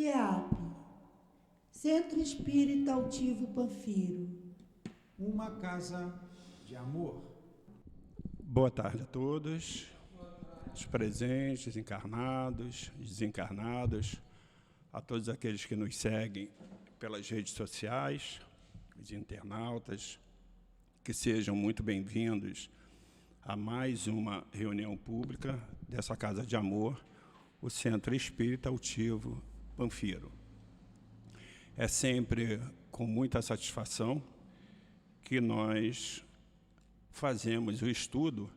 CEAP, Centro Espírita Altivo Panfiro. Uma casa de amor. Boa tarde a todos, os presentes, encarnados, desencarnados, a todos aqueles que nos seguem pelas redes sociais, os internautas, que sejam muito bem-vindos a mais uma reunião pública dessa Casa de Amor, o Centro Espírita Altivo Panfiro. É sempre com muita satisfação que nós fazemos o estudo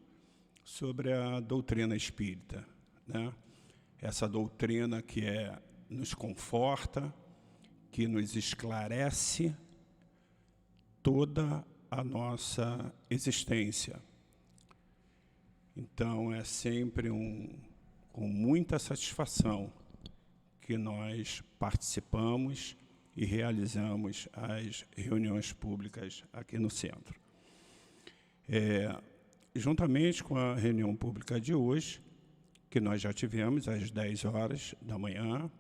sobre a doutrina espírita, né? Essa doutrina que nos conforta, que nos esclarece toda a nossa existência. Então, é sempre com muita satisfação que nós participamos e realizamos as reuniões públicas aqui no centro. Juntamente com a reunião pública de hoje, que nós já tivemos às 10 horas da manhã,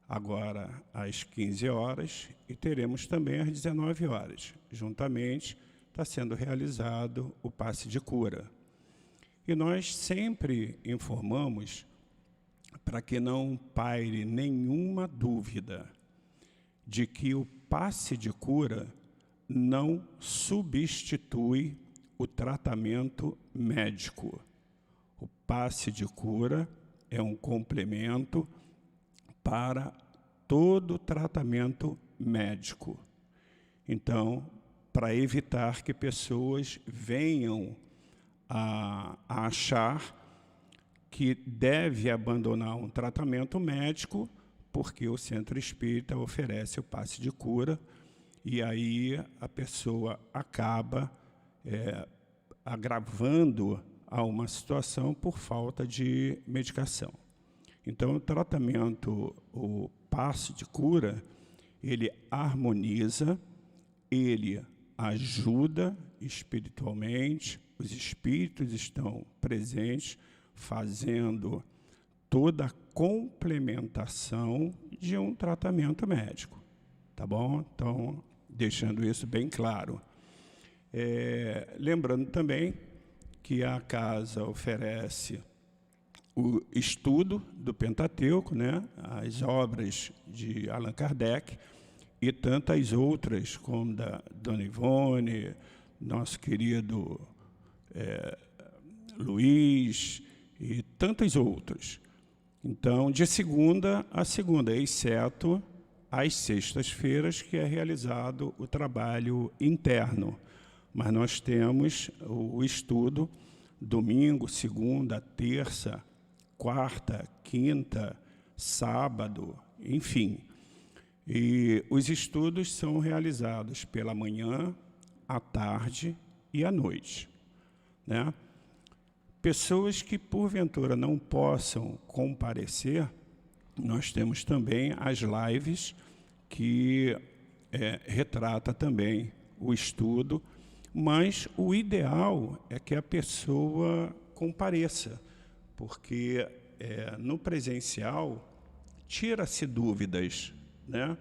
agora às 15 horas, e teremos também às 19 horas. Juntamente está sendo realizado o passe de cura. E nós sempre informamos para que não paire nenhuma dúvida de que o passe de cura não substitui o tratamento médico. O passe de cura é um complemento para todo tratamento médico. Então, para evitar que pessoas venham a achar que deve abandonar um tratamento médico porque o Centro Espírita oferece o passe de cura e aí a pessoa acaba agravando a uma situação por falta de medicação. Então, o tratamento, o passe de cura, ele harmoniza, ele ajuda espiritualmente, os espíritos estão presentes, fazendo toda a complementação de um tratamento médico. Tá bom? Então, deixando isso bem claro. Lembrando também que a casa oferece o estudo do Pentateuco, né? As obras de Allan Kardec e tantas outras, como da Dona Ivone, nosso querido Luiz e tantas outras. Então, de segunda a segunda, exceto às sextas-feiras, que é realizado o trabalho interno. Mas nós temos o estudo domingo, segunda, terça, quarta, quinta, sábado, enfim. E os estudos são realizados pela manhã, à tarde e à noite, né? Pessoas que, porventura, não possam comparecer, nós temos também as lives que retrata também o estudo, mas o ideal é que a pessoa compareça, porque no presencial tira-se dúvidas, né?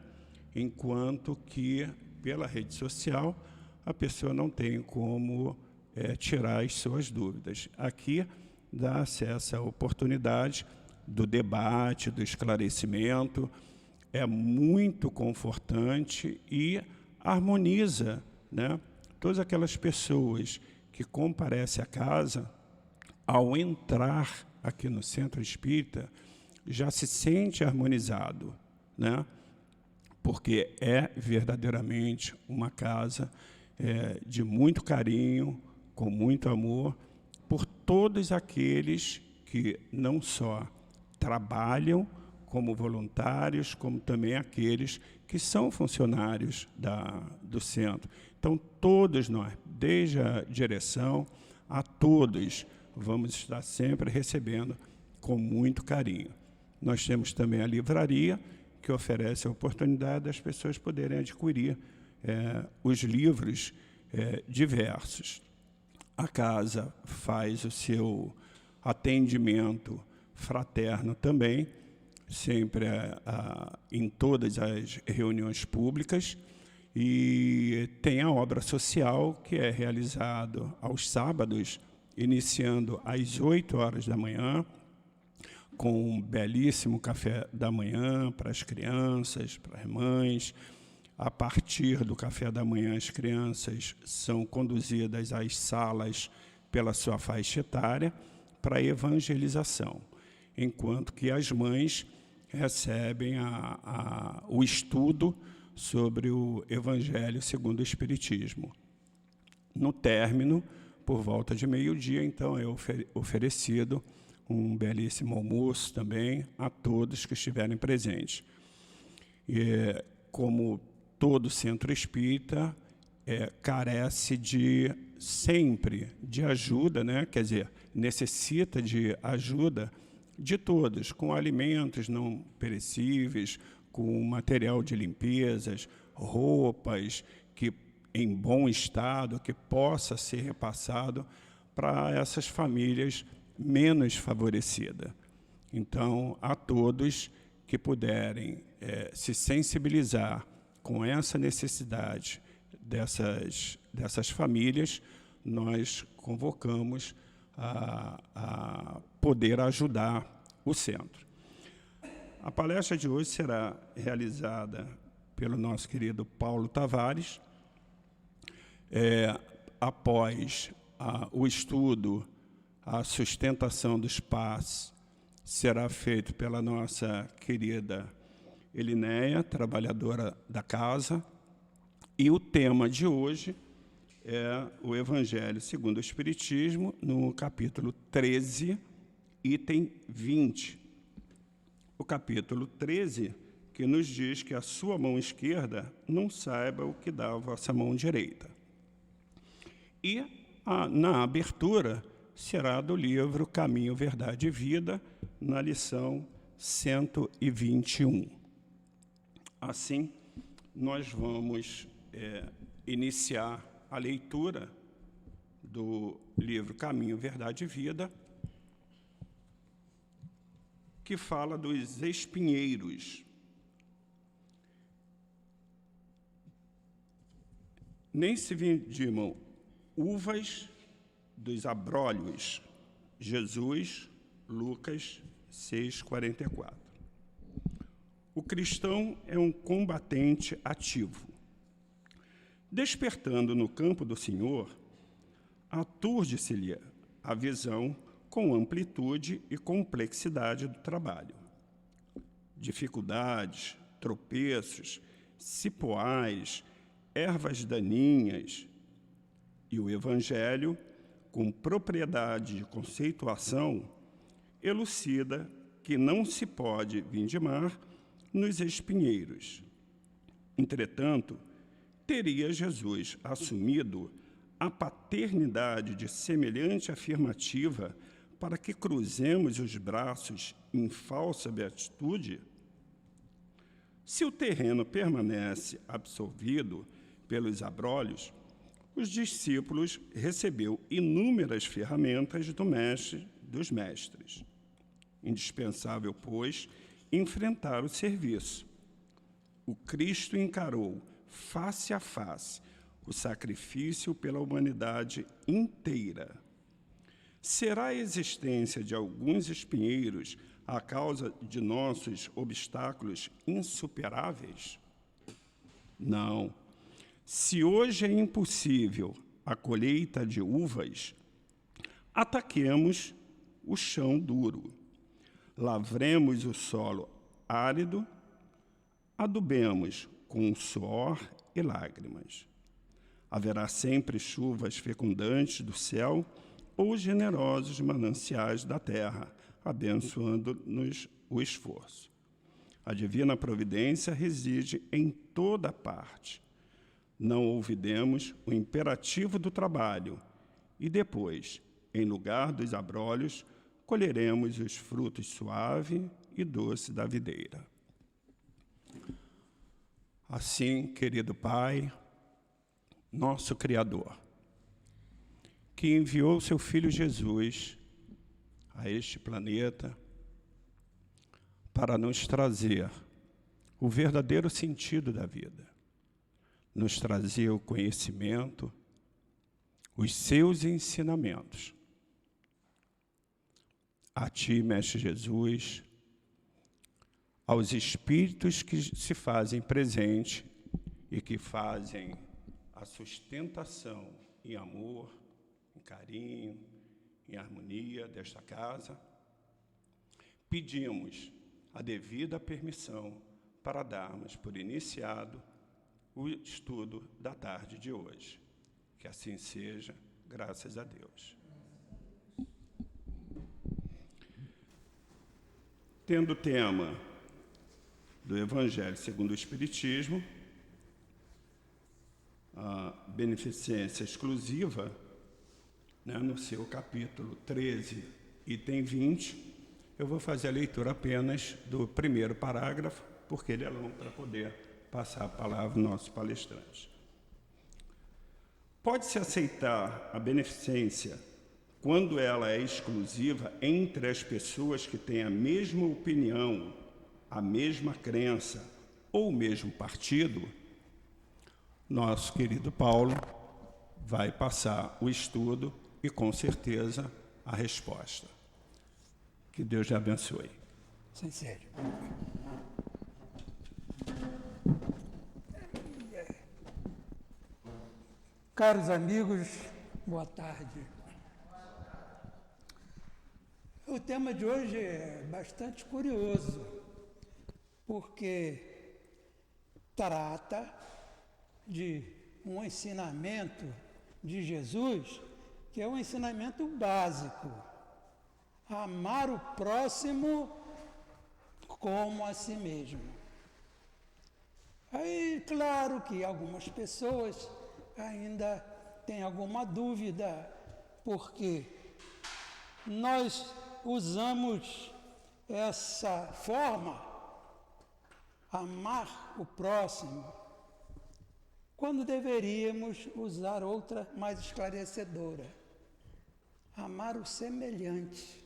Enquanto que pela rede social a pessoa não tem como tirar as suas dúvidas. Aqui dá-se essa oportunidade do debate, do esclarecimento, é muito confortante e harmoniza, né? Todas aquelas pessoas que comparecem à casa, ao entrar aqui no Centro Espírita, já se sente harmonizado, né? Porque é verdadeiramente uma casa de muito carinho, com muito amor, por todos aqueles que não só trabalham como voluntários, como também aqueles que são funcionários do centro. Então, todos nós, desde a direção a todos, vamos estar sempre recebendo com muito carinho. Nós temos também a livraria, que oferece a oportunidade das pessoas poderem adquirir os livros diversos. A casa faz o seu atendimento fraterno também, sempre em todas as reuniões públicas, e tem a obra social, que é realizado aos sábados, iniciando às 8 horas da manhã, com um belíssimo café da manhã para as crianças, para as mães. A partir do café da manhã, as crianças são conduzidas às salas pela sua faixa etária para evangelização, enquanto que as mães recebem o estudo sobre o Evangelho segundo o Espiritismo. No término, por volta de meio-dia, então, é oferecido um belíssimo almoço também a todos que estiverem presentes. E, como todo centro espírita, carece sempre de ajuda, né? Quer dizer, necessita de ajuda de todos, com alimentos não perecíveis, com material de limpezas, roupas que em bom estado, que possa ser repassado para essas famílias menos favorecidas. Então, a todos que puderem se sensibilizar com essa necessidade dessas famílias, nós convocamos a poder ajudar o centro. A palestra de hoje será realizada pelo nosso querido Paulo Tavares. Após o estudo, a sustentação dos pás será feito pela nossa querida Elinéia, trabalhadora da casa, e o tema de hoje é o Evangelho segundo o Espiritismo, no capítulo 13, item 20. O capítulo 13, que nos diz que a sua mão esquerda não saiba o que dá a vossa mão direita. E, na abertura, será do livro Caminho, Verdade e Vida, na lição 121. Assim, nós vamos iniciar a leitura do livro Caminho, Verdade e Vida, que fala dos espinheiros. Nem se vindimam uvas dos abrolhos. Jesus, Lucas 6:44. O cristão é um combatente ativo. Despertando no campo do Senhor, aturde-se-lhe a visão com amplitude e complexidade do trabalho. Dificuldades, tropeços, cipoais, ervas daninhas, e o Evangelho, com propriedade de conceituação, elucida que não se pode vindimar nos espinheiros. Entretanto, teria Jesus assumido a paternidade de semelhante afirmativa para que cruzemos os braços em falsa beatitude? Se o terreno permanece absolvido pelos abrolhos, os discípulos recebeu inúmeras ferramentas do mestre dos mestres. Indispensável, pois, enfrentar o serviço. O Cristo encarou face a face o sacrifício pela humanidade inteira. Será a existência de alguns espinheiros a causa de nossos obstáculos insuperáveis? Não. Se hoje é impossível a colheita de uvas, ataquemos o chão duro, lavremos o solo árido, adubemos com suor e lágrimas. Haverá sempre chuvas fecundantes do céu ou generosos mananciais da terra, abençoando-nos o esforço. A divina providência reside em toda parte. Não olvidemos o imperativo do trabalho e depois, em lugar dos abrolhos, colheremos os frutos suave e doce da videira. Assim, querido Pai, nosso Criador, que enviou seu Filho Jesus a este planeta para nos trazer o verdadeiro sentido da vida, nos trazer o conhecimento, os seus ensinamentos. A Ti, Mestre Jesus, aos espíritos que se fazem presente e que fazem a sustentação em amor, em carinho, em harmonia desta casa, pedimos a devida permissão para darmos por iniciado o estudo da tarde de hoje. Que assim seja, graças a Deus. Tendo o tema do Evangelho segundo o Espiritismo, a beneficência exclusiva, né, no seu capítulo 13, item 20, eu vou fazer a leitura apenas do primeiro parágrafo, porque ele é longo para poder passar a palavra ao nosso palestrante. Pode-se aceitar a beneficência quando ela é exclusiva entre as pessoas que têm a mesma opinião, a mesma crença ou o mesmo partido? Nosso querido Paulo vai passar o estudo e, com certeza, a resposta. Que Deus lhe abençoe. Sincero. Caros amigos, boa tarde. O tema de hoje é bastante curioso, porque trata de um ensinamento de Jesus, que é um ensinamento básico: amar o próximo como a si mesmo. Aí, claro que algumas pessoas ainda têm alguma dúvida, porque nós usamos essa forma, amar o próximo, quando deveríamos usar outra mais esclarecedora: amar o semelhante.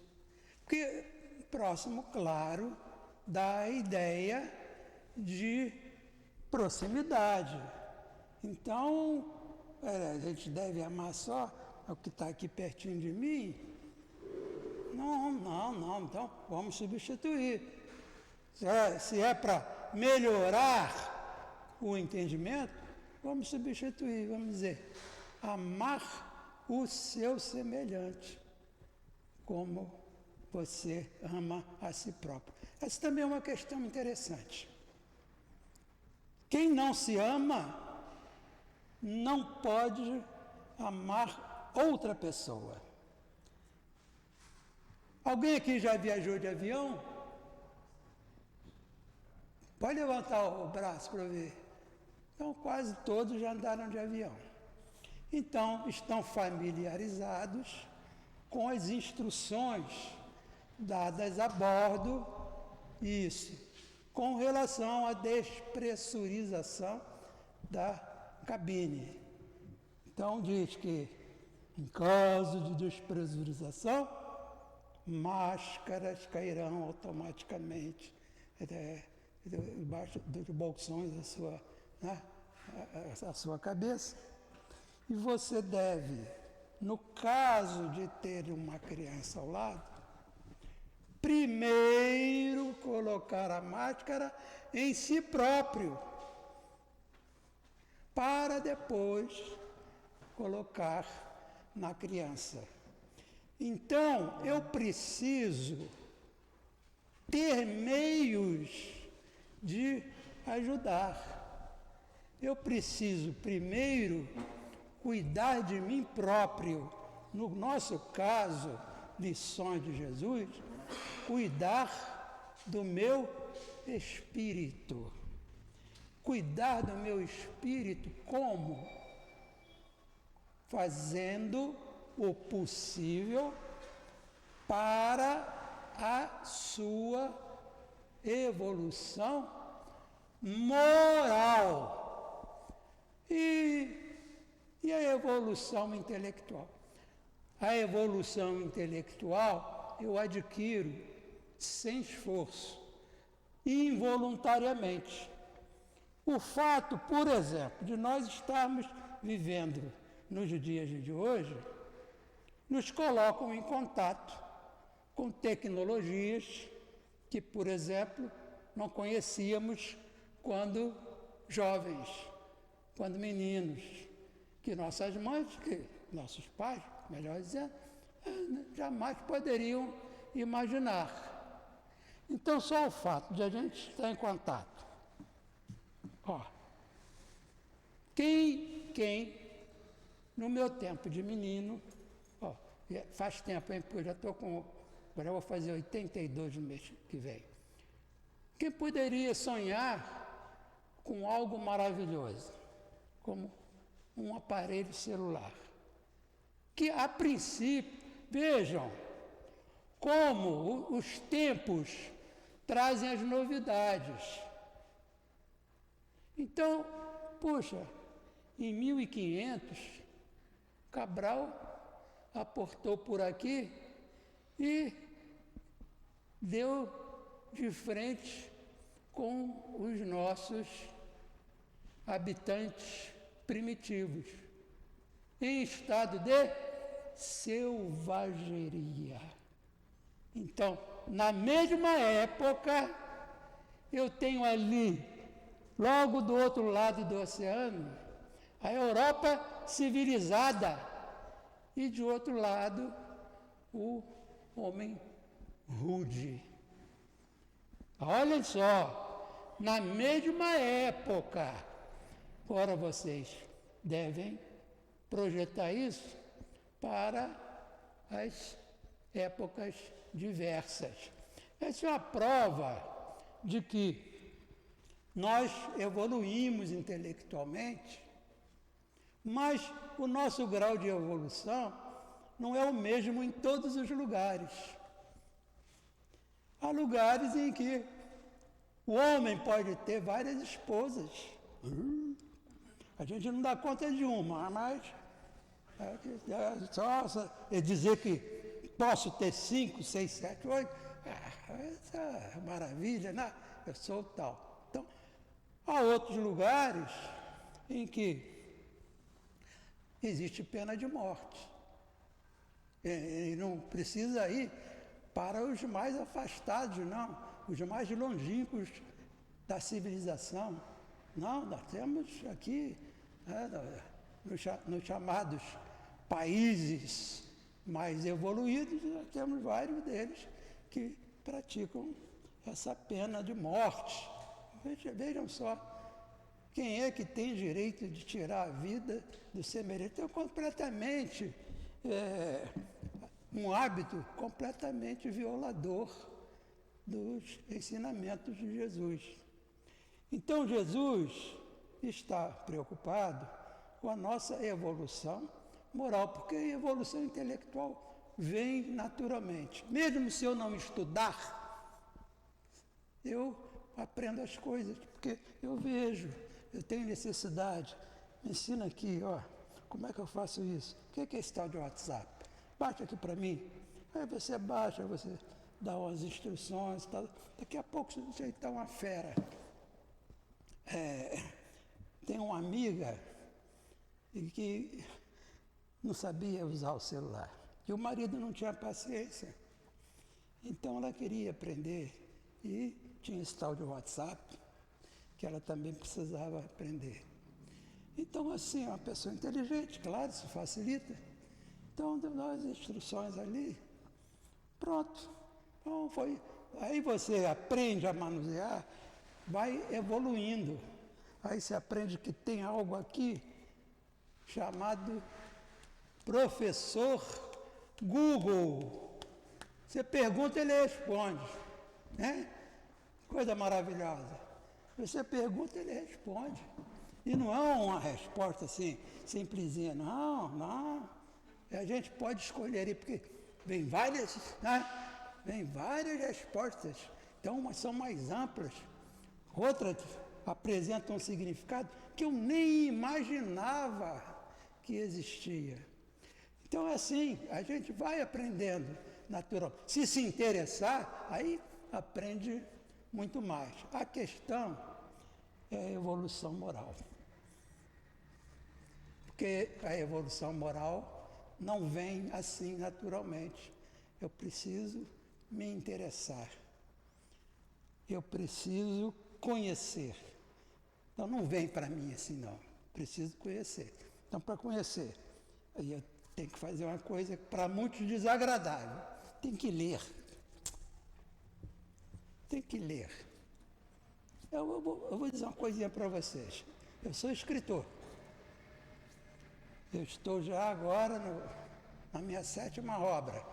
Porque próximo, claro, dá a ideia de proximidade. Então, a gente deve amar só o que está aqui pertinho de mim? Não, então vamos substituir. Se é para melhorar o entendimento, vamos substituir, vamos dizer, amar o seu semelhante, como você ama a si próprio. Essa também é uma questão interessante. Quem não se ama não pode amar outra pessoa. Alguém aqui já viajou de avião? Pode levantar o braço para ver. Então, quase todos já andaram de avião. Então, estão familiarizados com as instruções dadas a bordo, isso, com relação à despressurização da cabine. Então, diz que, em caso de despressurização, máscaras cairão automaticamente debaixo dos bolsões da sua cabeça. E você deve, no caso de ter uma criança ao lado, primeiro colocar a máscara em si próprio, para depois colocar na criança. Então, eu preciso ter meios de ajudar. Eu preciso primeiro cuidar de mim próprio. No nosso caso, lições de Jesus, cuidar do meu espírito. Cuidar do meu espírito como? Fazendo o possível para a sua evolução moral e a evolução intelectual. A evolução intelectual eu adquiro sem esforço, involuntariamente. O fato, por exemplo, de nós estarmos vivendo nos dias de hoje, nos colocam em contato com tecnologias que, por exemplo, não conhecíamos quando jovens, quando meninos, que nossas mães, que nossos pais, melhor dizendo, jamais poderiam imaginar. Então, só o fato de a gente estar em contato. Quem no meu tempo de menino, faz tempo, hein, porque eu já estou com, agora eu vou fazer 82 no mês que vem. Quem poderia sonhar com algo maravilhoso, como um aparelho celular? Que, a princípio, vejam como os tempos trazem as novidades. Então, puxa, em 1500, Cabral aportou por aqui e deu de frente com os nossos habitantes primitivos, em estado de selvageria. Então, na mesma época, eu tenho ali, logo do outro lado do oceano, a Europa civilizada e, de outro lado, o homem rude. Olhem só, na mesma época. Ora, vocês devem projetar isso para as épocas diversas. Essa é uma prova de que nós evoluímos intelectualmente, mas o nosso grau de evolução não é o mesmo em todos os lugares. Há lugares em que o homem pode ter várias esposas. A gente não dá conta de uma, mas só dizer que posso ter 5, 6, 7, 8, essa é maravilha, né? Eu sou tal. Então, há outros lugares em que existe pena de morte. E não precisa ir para os mais afastados, não, os mais longínquos da civilização. Não, nós temos aqui, nos chamados países mais evoluídos, nós temos vários deles que praticam essa pena de morte. Vejam só, quem é que tem direito de tirar a vida do semelhante? Então, completamente, um hábito completamente violador dos ensinamentos de Jesus. Então, Jesus está preocupado com a nossa evolução moral, porque a evolução intelectual vem naturalmente. Mesmo se eu não estudar, eu aprendo as coisas, porque eu vejo, eu tenho necessidade. Me ensina aqui, como é que eu faço isso? O que é esse tal de WhatsApp? Baixa aqui para mim. Aí você baixa, você dá umas instruções, tal. Daqui a pouco você está uma fera. Tem uma amiga que não sabia usar o celular. E o marido não tinha paciência. Então ela queria aprender. E tinha esse tal de WhatsApp, que ela também precisava aprender. Então, assim, uma pessoa inteligente, claro, isso facilita. Então, deu as instruções ali. Pronto. Então, foi. Aí você aprende a manusear, vai evoluindo. Aí você aprende que tem algo aqui chamado professor Google. Você pergunta, ele responde. Né? Coisa maravilhosa. Você pergunta, ele responde. E não é uma resposta assim, simplesinha. Não. A gente pode escolher aí, porque vem várias, né? Vem várias respostas. Então, umas são mais amplas. Outras apresentam um significado que eu nem imaginava que existia. Então, assim, a gente vai aprendendo natural. Se interessar, aí aprende muito mais. A questão é a evolução moral. Porque a evolução moral não vem assim naturalmente. Eu preciso me interessar. Eu preciso conhecer. Então não vem para mim assim não. Preciso conhecer. Então para conhecer, aí eu tenho que fazer uma coisa para muitos desagradável. Tem que ler. Tem que ler. Eu vou dizer uma coisinha para vocês. Eu sou escritor. Eu estou já agora na minha 7ª obra.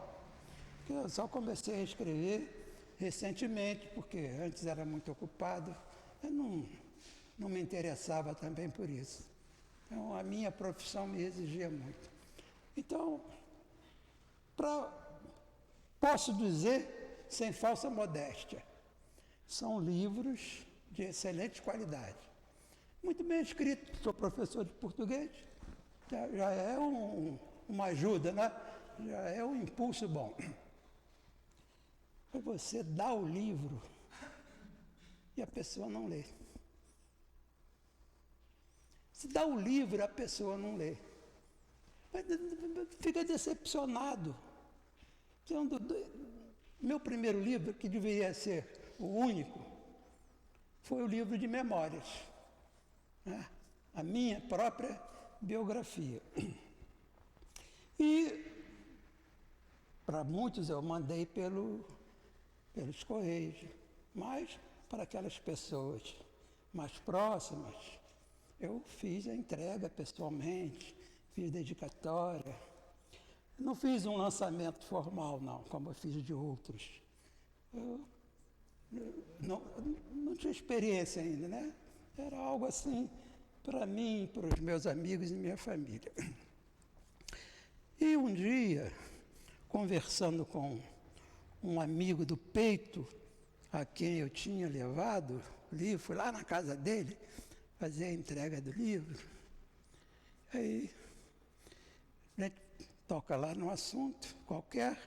Eu só comecei a escrever recentemente, porque antes era muito ocupado. Eu não me interessava também por isso. Então, a minha profissão me exigia muito. Então, posso dizer, sem falsa modéstia, são livros de excelente qualidade. Muito bem escrito, sou professor de português, já é uma ajuda, né? Já é um impulso bom. Mas você dá o livro e a pessoa não lê. Se dá o livro, a pessoa não lê. Fica decepcionado. Então, meu primeiro livro, que deveria ser o único, foi o livro de memórias, né? A minha própria biografia. E para muitos eu mandei pelos correios, mas para aquelas pessoas mais próximas, eu fiz a entrega pessoalmente, fiz dedicatória. Não fiz um lançamento formal, não, como eu fiz de outros. Eu não tinha experiência ainda, né? Era algo assim para mim, para os meus amigos e minha família. E um dia, conversando com um amigo do peito, a quem eu tinha levado o livro, fui lá na casa dele fazer a entrega do livro. Aí a gente toca lá num assunto qualquer,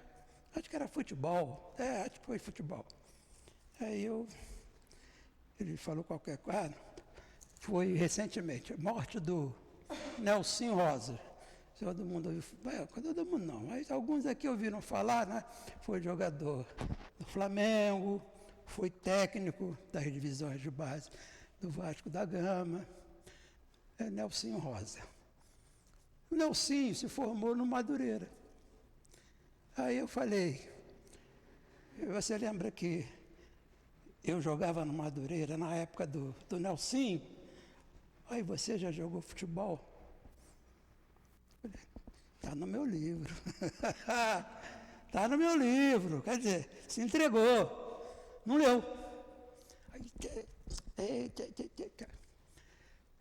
acho que era futebol, acho que foi futebol. Aí ele falou qualquer coisa, foi recentemente, a morte do Nelson Rosa. Todo mundo ouviu, todo mundo não, mas alguns aqui ouviram falar, né? Foi jogador do Flamengo, foi técnico das divisões de base do Vasco da Gama, Nelson Rosa. O Nelson se formou no Madureira. Aí eu falei, você lembra que eu jogava no Madureira na época do Nelson? Aí você já jogou futebol? Está no meu livro. Está no meu livro. Quer dizer, se entregou. Não leu.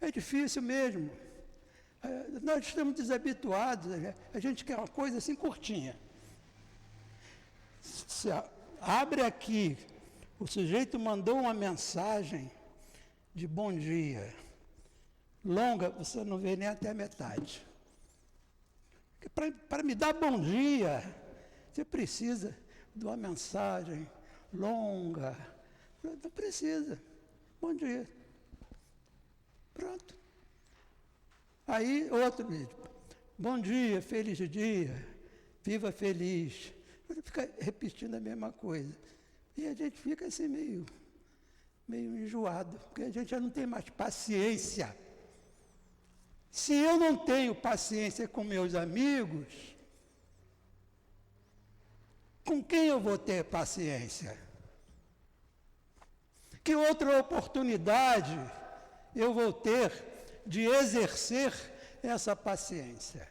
É difícil mesmo. Nós estamos desabituados. A gente quer uma coisa assim curtinha. Se abre aqui, o sujeito mandou uma mensagem de bom dia. Longa, você não vê nem até a metade. Para me dar bom dia, você precisa de uma mensagem longa. Não precisa. Bom dia. Pronto. Aí, outro vídeo. Bom dia, feliz dia, viva feliz. Fica repetindo a mesma coisa. E a gente fica assim meio enjoado, porque a gente já não tem mais paciência. Se eu não tenho paciência com meus amigos, com quem eu vou ter paciência? Que outra oportunidade eu vou ter de exercer essa paciência?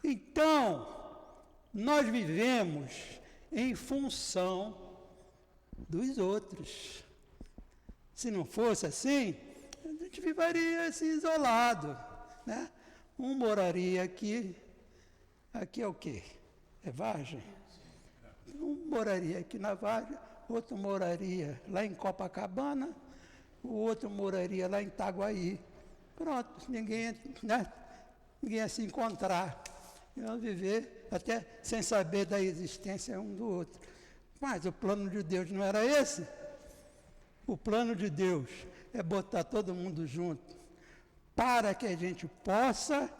Então, nós vivemos em função dos outros. Se não fosse assim, a gente viveria assim isolado, né? Um moraria aqui é o quê? É Vargem? Um moraria aqui na Vargem, outro moraria lá em Copacabana, o outro moraria lá em Itaguaí. Pronto, ninguém ia se encontrar. Iam viver até sem saber da existência um do outro. Mas o plano de Deus não era esse. O plano de Deus é botar todo mundo junto para que a gente possa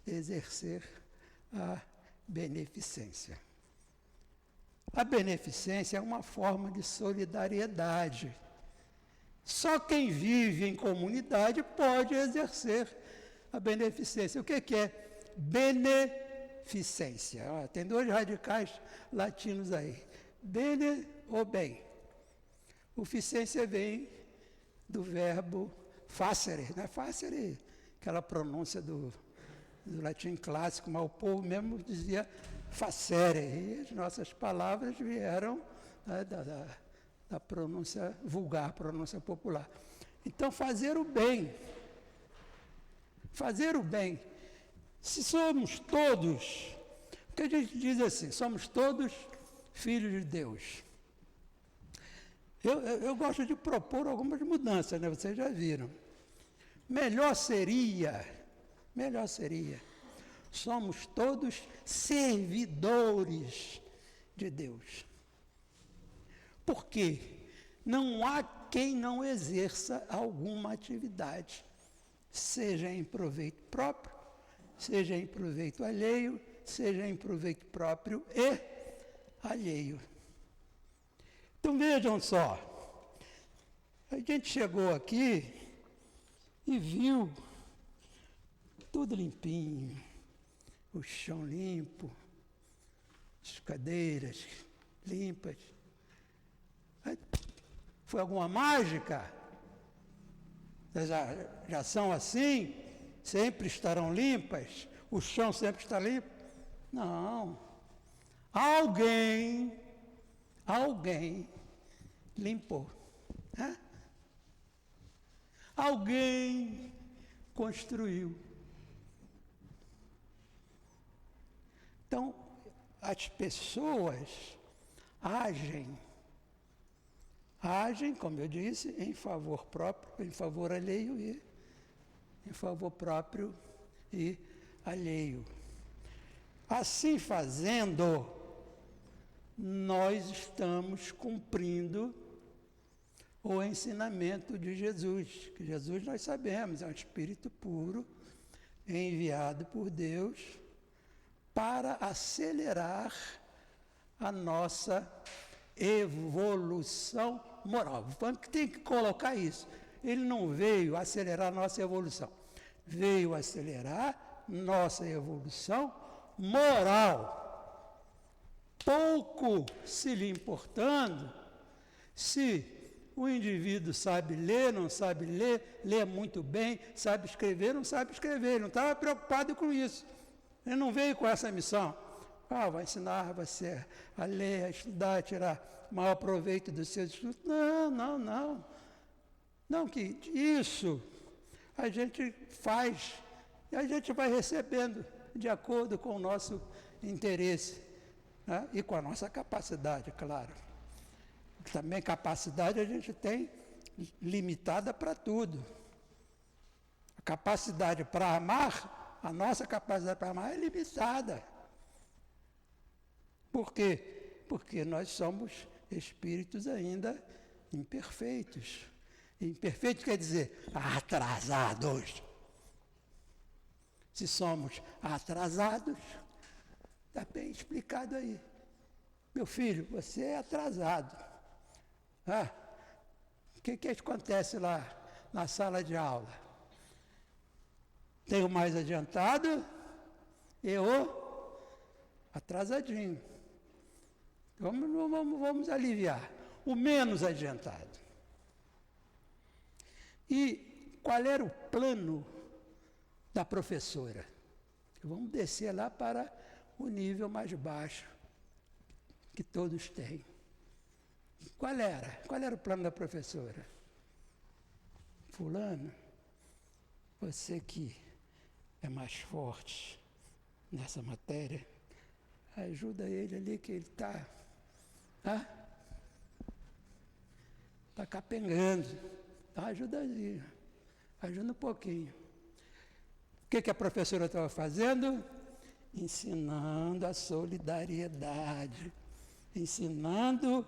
exercer a beneficência. A beneficência é uma forma de solidariedade. Só quem vive em comunidade pode exercer a beneficência. O que é beneficência? Tem dois radicais latinos aí. Bene ou bem. O ficência vem do verbo facere, né? Facere, aquela pronúncia do latim clássico, mas o povo mesmo dizia facere. E as nossas palavras vieram, né, da pronúncia vulgar, pronúncia popular. Então, fazer o bem. Fazer o bem. Se somos todos, porque a gente diz assim, somos todos filhos de Deus. Eu gosto de propor algumas mudanças, né? Vocês já viram. Melhor seria, somos todos servidores de Deus. Por quê? Não há quem não exerça alguma atividade, seja em proveito próprio, seja em proveito alheio, seja em proveito próprio e alheio. Então vejam só, a gente chegou aqui e viu tudo limpinho, o chão limpo, as cadeiras limpas. Foi alguma mágica? Já são assim? Sempre estarão limpas? O chão sempre está limpo? Não. Alguém limpou. Né? Alguém construiu. Então, as pessoas agem, como eu disse, em favor próprio, em favor alheio e em favor próprio e alheio. Assim fazendo, nós estamos cumprindo o ensinamento de Jesus, que Jesus, nós sabemos, é um Espírito puro, enviado por Deus para acelerar a nossa evolução moral. Tem que colocar isso. Ele não veio acelerar a nossa evolução, veio acelerar nossa evolução moral. Pouco se lhe importando se o indivíduo sabe ler, não sabe ler, lê muito bem, sabe escrever, não sabe escrever. Ele não estava preocupado com isso. Ele não veio com essa missão. Vai ensinar você a ler, a estudar, a tirar maior proveito dos seus estudos. Não. Não, que isso a gente faz e a gente vai recebendo de acordo com o nosso interesse, né? E com a nossa capacidade, claro. Também capacidade a gente tem limitada para tudo. A capacidade para amar, a nossa capacidade para amar é limitada. Por quê? Porque nós somos espíritos ainda imperfeitos. Imperfeitos quer dizer atrasados. Se somos atrasados, está bem explicado aí. Meu filho, você é atrasado. O que acontece lá na sala de aula? Tem o mais adiantado e o atrasadinho. Vamos aliviar. O menos adiantado. E qual era o plano da professora? Vamos descer lá para o nível mais baixo que todos têm. Qual era? Qual era o plano da professora? Fulano, você que é mais forte nessa matéria, ajuda ele ali que ele está capengando. Ajuda um pouquinho. O que a professora estava fazendo? Ensinando a solidariedade, ensinando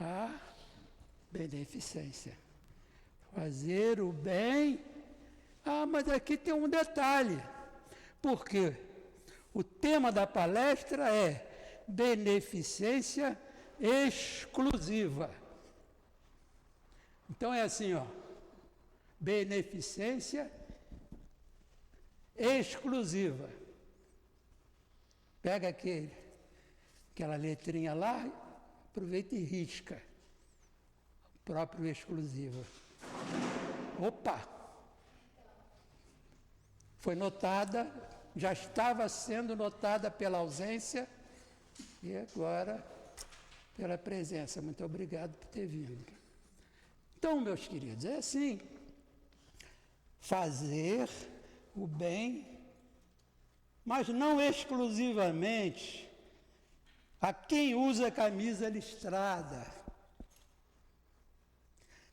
a beneficência. Fazer o bem. Ah, mas aqui tem um detalhe. Por quê? O tema da palestra é beneficência exclusiva. Então é assim, ó. Beneficência exclusiva. Pega aquela letrinha lá, aproveita e risca. Próprio exclusivo. Opa! Foi notada, já estava sendo notada pela ausência e agora pela presença. Muito obrigado por ter vindo. Então, meus queridos, é assim. Fazer o bem, mas não exclusivamente a quem usa camisa listrada.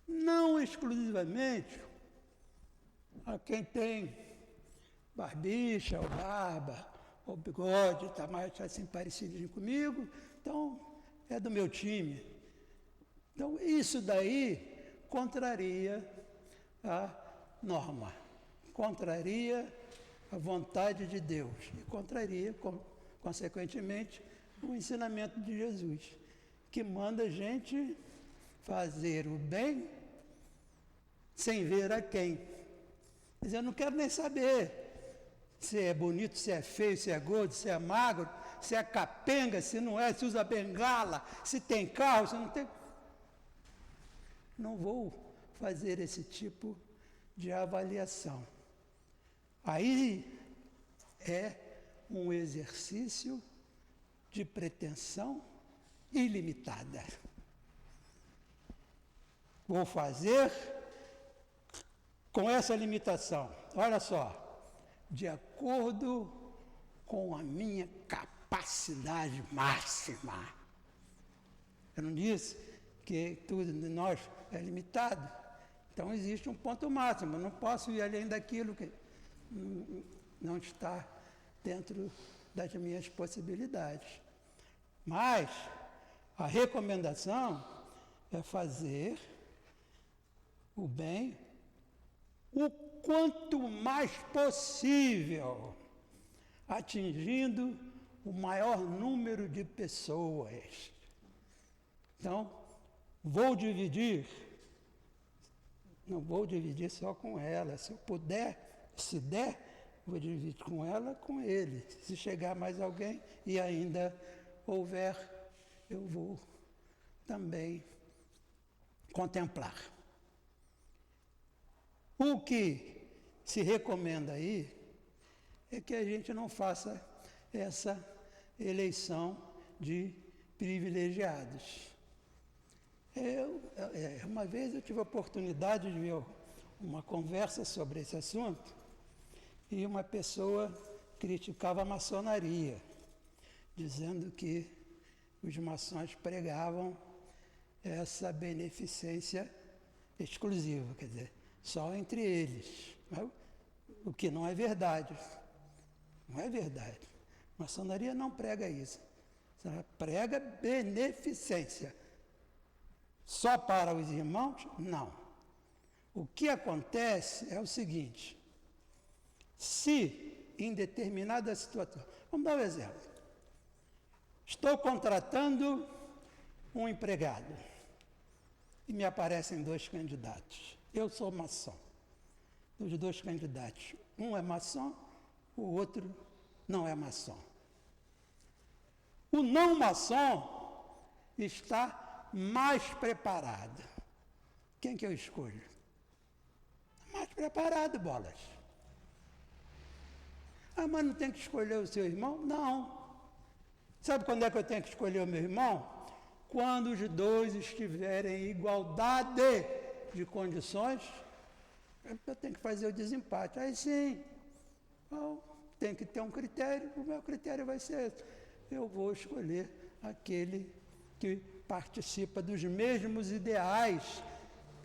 Não exclusivamente a quem tem barbicha, ou barba, ou bigode, está mais assim parecidinho comigo, então é do meu time. Então isso daí contraria a norma, contraria a vontade de Deus e contraria, consequentemente, o ensinamento de Jesus, que manda a gente fazer o bem sem ver a quem. Quer dizer, eu não quero nem saber se é bonito, se é feio, se é gordo, se é magro, se é capenga, se não é, se usa bengala, se tem carro, se não tem. Não vou fazer esse tipo de avaliação. Aí é um exercício de pretensão ilimitada. Vou fazer com essa limitação. Olha só, de acordo com a minha capacidade máxima. Eu não disse que tudo de nós é limitado. Então existe um ponto máximo. Eu não posso ir além daquilo que não está dentro das minhas possibilidades. Mas a recomendação é fazer o bem o quanto mais possível, atingindo o maior número de pessoas. Então, não vou dividir só com ela. Se eu puder, se der, vou dividir com ela, com ele. Se chegar mais alguém e ainda houver, eu vou também contemplar. O que se recomenda aí é que a gente não faça essa eleição de privilegiados. Uma vez eu tive a oportunidade de ver uma conversa sobre esse assunto e uma pessoa criticava a maçonaria, dizendo que os maçons pregavam essa beneficência exclusiva, quer dizer, só entre eles. O que não é verdade. Não é verdade. A maçonaria não prega isso. Ela prega beneficência. Só para os irmãos? Não. O que acontece é o seguinte: se em determinada situação, vamos dar um exemplo. Estou contratando um empregado e me aparecem 2 candidatos. Eu sou maçom. Dos 2 candidatos, um é maçom, o outro não é maçom. O não maçom está mais preparado. Quem que eu escolho? Mais preparado, bolas. Ah, mas não tem que escolher o seu irmão? Não. Sabe quando é que eu tenho que escolher o meu irmão? Quando os 2 estiverem em igualdade de condições, eu tenho que fazer o desempate. Aí sim, tem que ter um critério, o meu critério vai ser esse. Eu vou escolher aquele que participa dos mesmos ideais,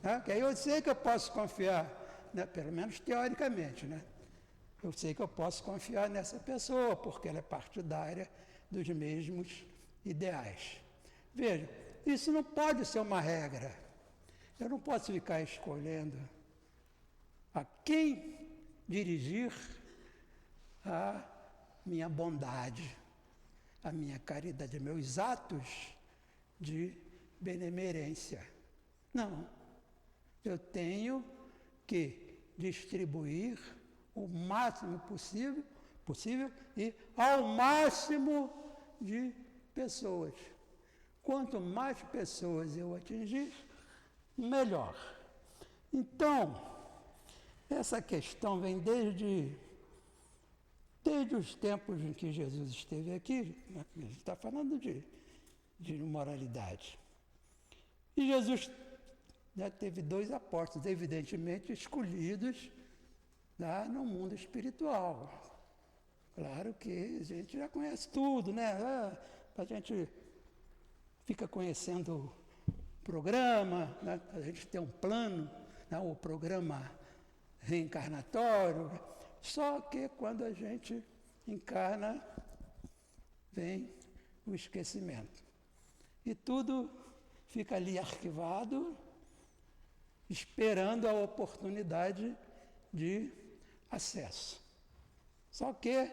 né? Que aí eu sei que eu posso confiar, né? Pelo menos teoricamente, né? Eu sei que eu posso confiar nessa pessoa, porque ela é partidária dos mesmos ideais. Veja, isso não pode ser uma regra. Eu não posso ficar escolhendo a quem dirigir a minha bondade, a minha caridade, meus atos de benemerência. Não. Eu tenho que distribuir o máximo possível e ao máximo de pessoas. Quanto mais pessoas eu atingir, melhor. Então, essa questão vem desde os tempos em que Jesus esteve aqui, né? A gente está falando de moralidade. E Jesus, né, teve 2 apóstolos, evidentemente escolhidos lá no mundo espiritual. Claro que a gente já conhece tudo, né? A gente fica conhecendo o programa, né? A gente tem um plano, né? O programa reencarnatório. Só que quando a gente encarna, vem o esquecimento. E tudo fica ali arquivado, esperando a oportunidade de acesso. Só que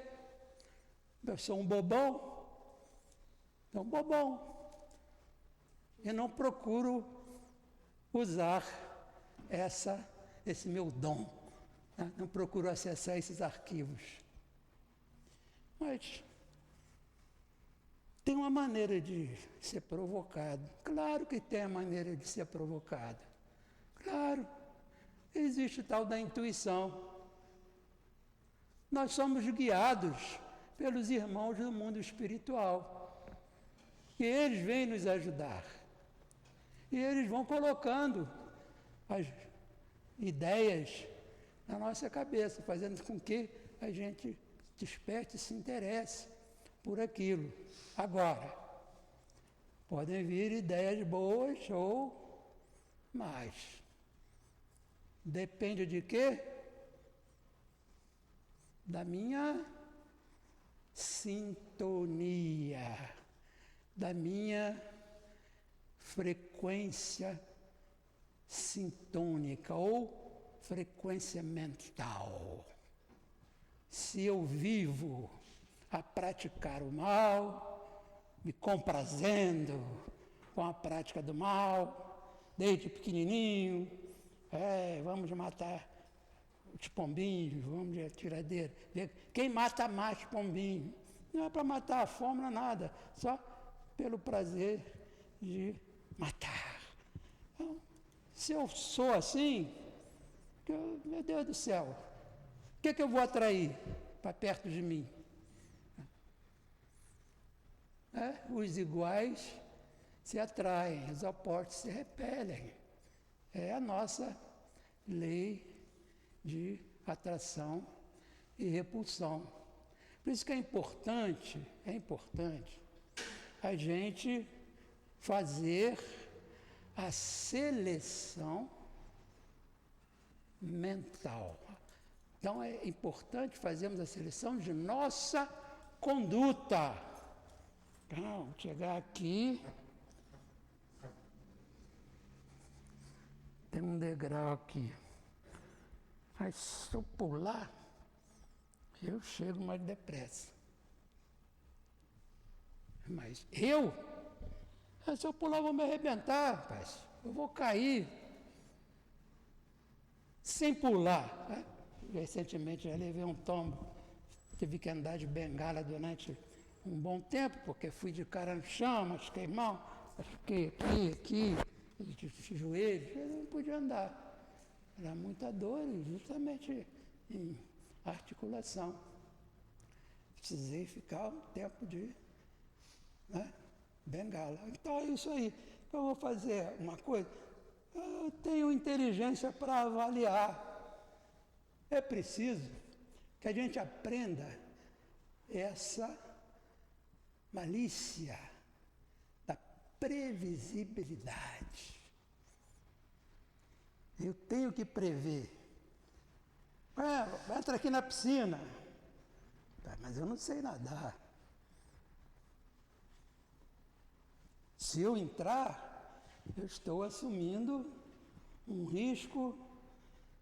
eu sou um bobão, e não procuro usar esse meu dom, né? Não procuro acessar esses arquivos. Mas tem uma maneira de ser provocado. Claro que tem a maneira de ser provocado. Claro, existe o tal da intuição. Nós somos guiados pelos irmãos do mundo espiritual. E eles vêm nos ajudar. E eles vão colocando as ideias na nossa cabeça, fazendo com que a gente desperte e se interesse por aquilo. Agora, podem vir ideias boas ou mais. Depende de quê? Da minha sintonia, da minha frequência sintônica ou frequência mental. Se eu vivo a praticar o mal, me comprazendo com a prática do mal, desde pequenininho, vamos matar os pombinhos, vamos de atiradeira, ver quem mata mais pombinho. Não é para matar a fome, não é nada, só pelo prazer de matar. Então, se eu sou assim, meu Deus do céu, o que eu vou atrair para perto de mim? Os iguais se atraem, os opostos se repelem. É a nossa lei de atração e repulsão. Por isso que é importante a gente fazer a seleção mental. Então é importante fazermos a seleção de nossa conduta. Então, chegar aqui, tem um degrau aqui. Mas se eu pular, eu chego mais depressa. Mas se eu pular, eu vou me arrebentar, rapaz. Eu vou cair. Sem pular. Né? Recentemente já levei um tombo. Tive que andar de bengala durante um bom tempo, porque fui de cara no chão, machuquei mão, fiquei aqui, de joelho, eu não podia andar. Era muita dor, justamente em articulação. Precisei ficar um tempo de bengala. Então é isso aí. Eu vou fazer uma coisa. Eu tenho inteligência para avaliar. É preciso que a gente aprenda essa malícia da previsibilidade. Eu tenho que prever. Entra aqui na piscina. Mas eu não sei nadar. Se eu entrar, eu estou assumindo um risco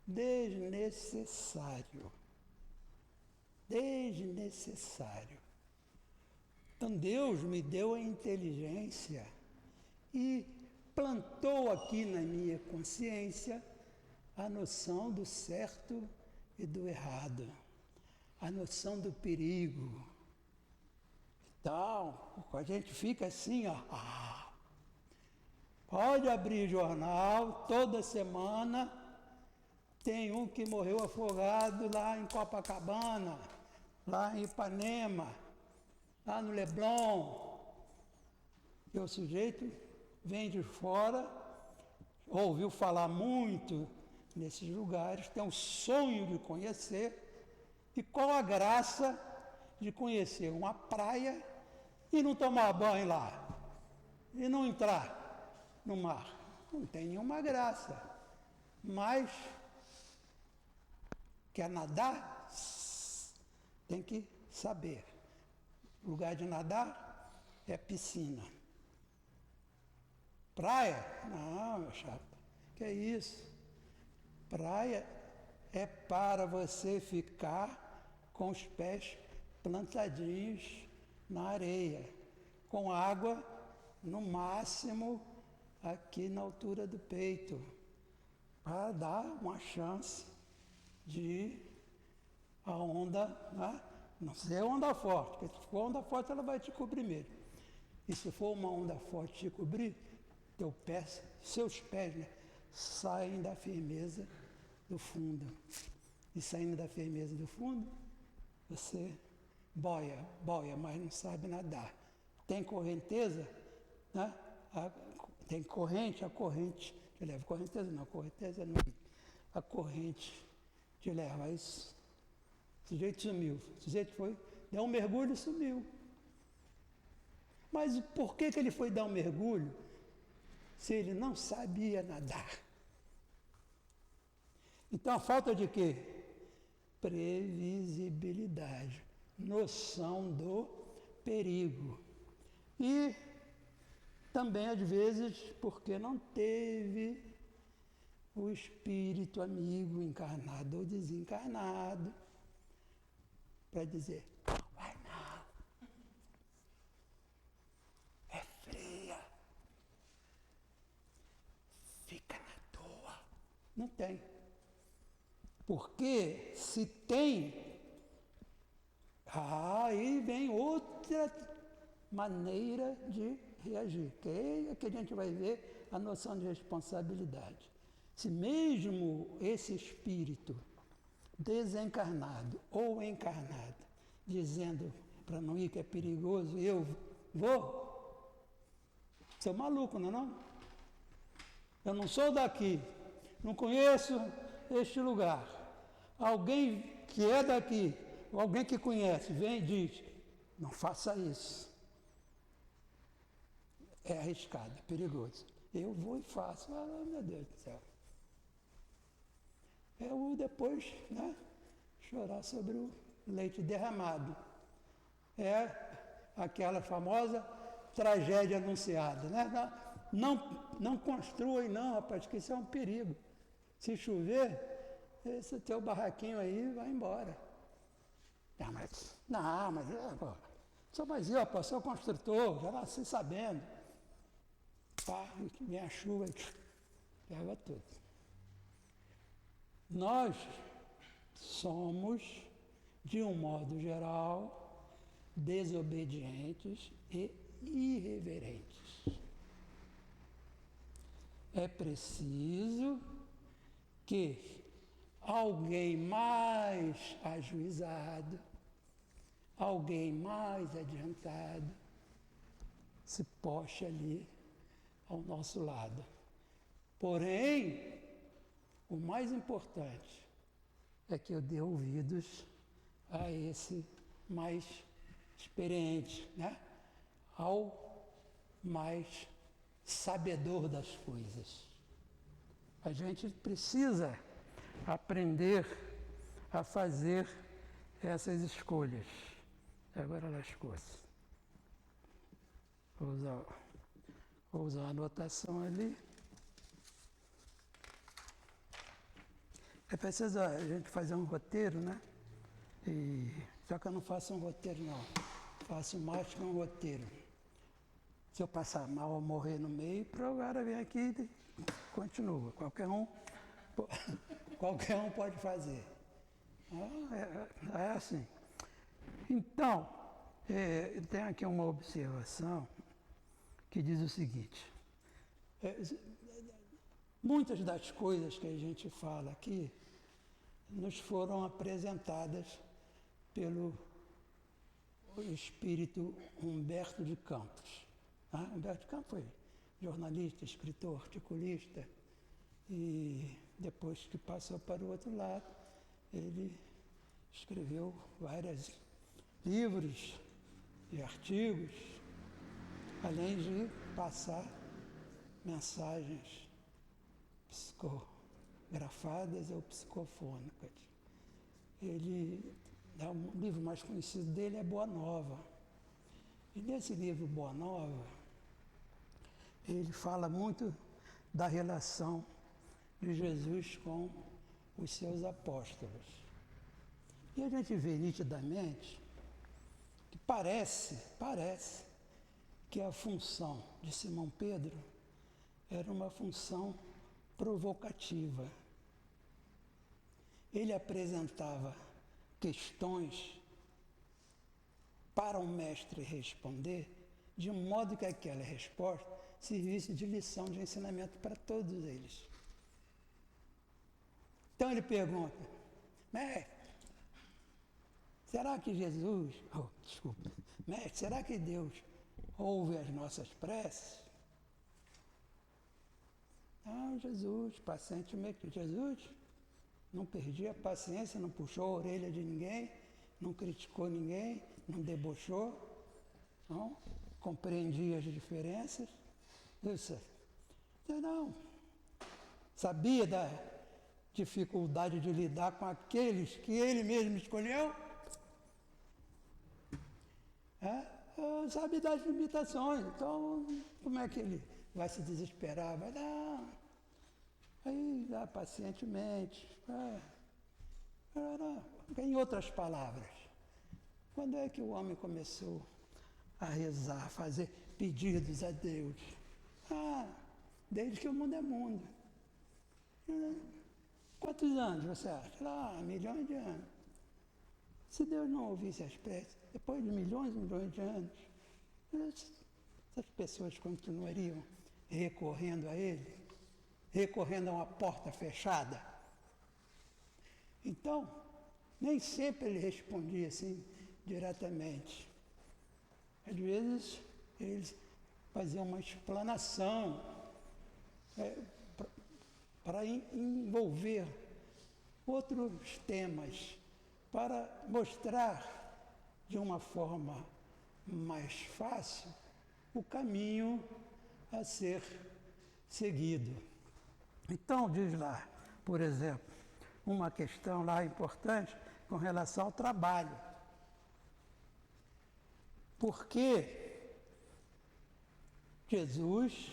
desnecessário. Desnecessário. Então Deus me deu a inteligência e plantou aqui na minha consciência a noção do certo e do errado, a noção do perigo. Então, a gente fica assim, ó, pode abrir jornal, toda semana tem um que morreu afogado lá em Copacabana, lá em Ipanema, lá no Leblon. E o sujeito vem de fora, ouviu falar muito nesses lugares, tem um sonho de conhecer, e qual a graça de conhecer uma praia e não tomar banho lá, e não entrar no mar? Não tem nenhuma graça. Mas quer nadar? Tem que saber. O lugar de nadar é piscina. Praia? Não, meu chapa, que é isso? Praia é para você ficar com os pés plantadinhos na areia, com água no máximo aqui na altura do peito, para dar uma chance de a onda, né? Não ser onda forte, porque se for onda forte ela vai te cobrir mesmo. E se for uma onda forte te cobrir, seus pés, né, saem da firmeza do fundo. E saindo da firmeza do fundo, você boia, mas não sabe nadar. Tem correnteza, né? Tem corrente, a corrente te leva. Correnteza não. A corrente te leva. Aí o sujeito sumiu. O sujeito foi, deu um mergulho e sumiu. Mas por que ele foi dar um mergulho se ele não sabia nadar? Então, a falta de quê? Previsibilidade, noção do perigo. E também, às vezes, porque não teve o espírito amigo encarnado ou desencarnado para dizer, vai não, é fria, fica na toa. Não tem. Porque se tem, aí vem outra maneira de reagir, que é que a gente vai ver a noção de responsabilidade. Se mesmo esse espírito desencarnado ou encarnado, dizendo para não ir que é perigoso, eu vou, sou maluco, não é não? Eu não sou daqui, não conheço este lugar. Alguém que é daqui, ou alguém que conhece, vem e diz, não faça isso. É arriscado, é perigoso. Eu vou e faço. Ah, meu Deus do céu. Eu depois, né, chorar sobre o leite derramado. É aquela famosa tragédia anunciada, né? Não construam não, rapaz, que isso é um perigo. Se chover, esse teu barraquinho aí vai embora. Mas eu sou construtor, já nasci sabendo. Pá, vem a chuva e leva tudo. Nós somos, de um modo geral, desobedientes e irreverentes. É preciso que alguém mais ajuizado, alguém mais adiantado, se poste ali ao nosso lado. Porém, o mais importante é que eu dê ouvidos a esse mais experiente, né? Ao mais sabedor das coisas. A gente precisa aprender a fazer essas escolhas. Agora lascou-se. Vou usar a anotação ali. É preciso a gente fazer um roteiro, né? Só que eu não faço um roteiro, não. Faço mais que um roteiro. Se eu passar mal ou morrer no meio, o cara vem aqui e continua. Qualquer um pode fazer. É assim. Então, tem aqui uma observação que diz o seguinte. Muitas das coisas que a gente fala aqui nos foram apresentadas pelo espírito Humberto de Campos. Humberto de Campos foi jornalista, escritor, articulista, e depois que passou para o outro lado, ele escreveu vários livros e artigos, além de passar mensagens psicografadas ou psicofônicas. O livro mais conhecido dele é Boa Nova. E nesse livro Boa Nova, ele fala muito da relação de Jesus com os seus apóstolos. E a gente vê nitidamente que parece que a função de Simão Pedro era uma função provocativa. Ele apresentava questões para o mestre responder, de modo que aquela resposta servisse de lição de ensinamento para todos eles. Então ele pergunta, mestre, será que mestre, será que Deus ouve as nossas preces? Jesus, pacientemente, Jesus não perdia a paciência, não puxou a orelha de ninguém, não criticou ninguém, não debochou, não compreendia as diferenças. Não. Sabia da dificuldade de lidar com aqueles que ele mesmo escolheu? Sabe das limitações, então como é que ele vai se desesperar? Vai dar, aí dá pacientemente. Em outras palavras, quando é que o homem começou a rezar, a fazer pedidos a Deus? Desde que o mundo é mundo. Quantos anos você acha? Milhões de anos. Se Deus não ouvisse as preces, depois de milhões e milhões de anos, essas pessoas continuariam recorrendo a Ele, recorrendo a uma porta fechada. Então, nem sempre ele respondia assim diretamente. Às vezes, eles faziam uma explanação para envolver outros temas, para mostrar de uma forma mais fácil o caminho a ser seguido. Então, diz lá, por exemplo, uma questão lá importante com relação ao trabalho. Porque Jesus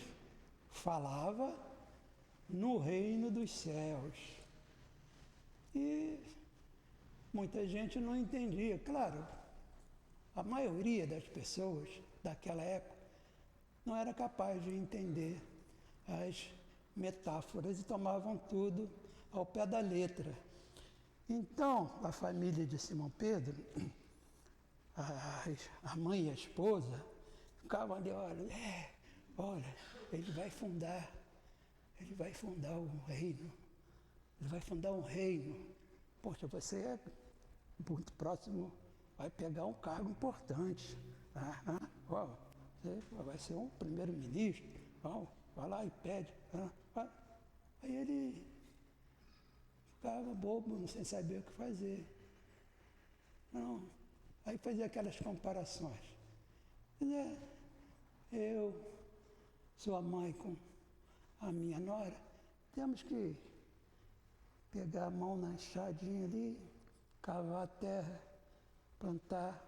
falava no reino dos céus. E muita gente não entendia. Claro, a maioria das pessoas daquela época não era capaz de entender as metáforas e tomavam tudo ao pé da letra. Então, a família de Simão Pedro, a mãe e a esposa, ficavam ali, olha, ele vai fundar um reino. Ele vai fundar um reino. Poxa, você é muito próximo, vai pegar um cargo importante. Você vai ser um primeiro-ministro. Vai lá e pede. Aí ele ficava bobo, sem saber o que fazer. Aí fazia aquelas comparações. Eu, sua mãe com a minha nora, temos que pegar a mão na enxadinha ali, cavar a terra, plantar,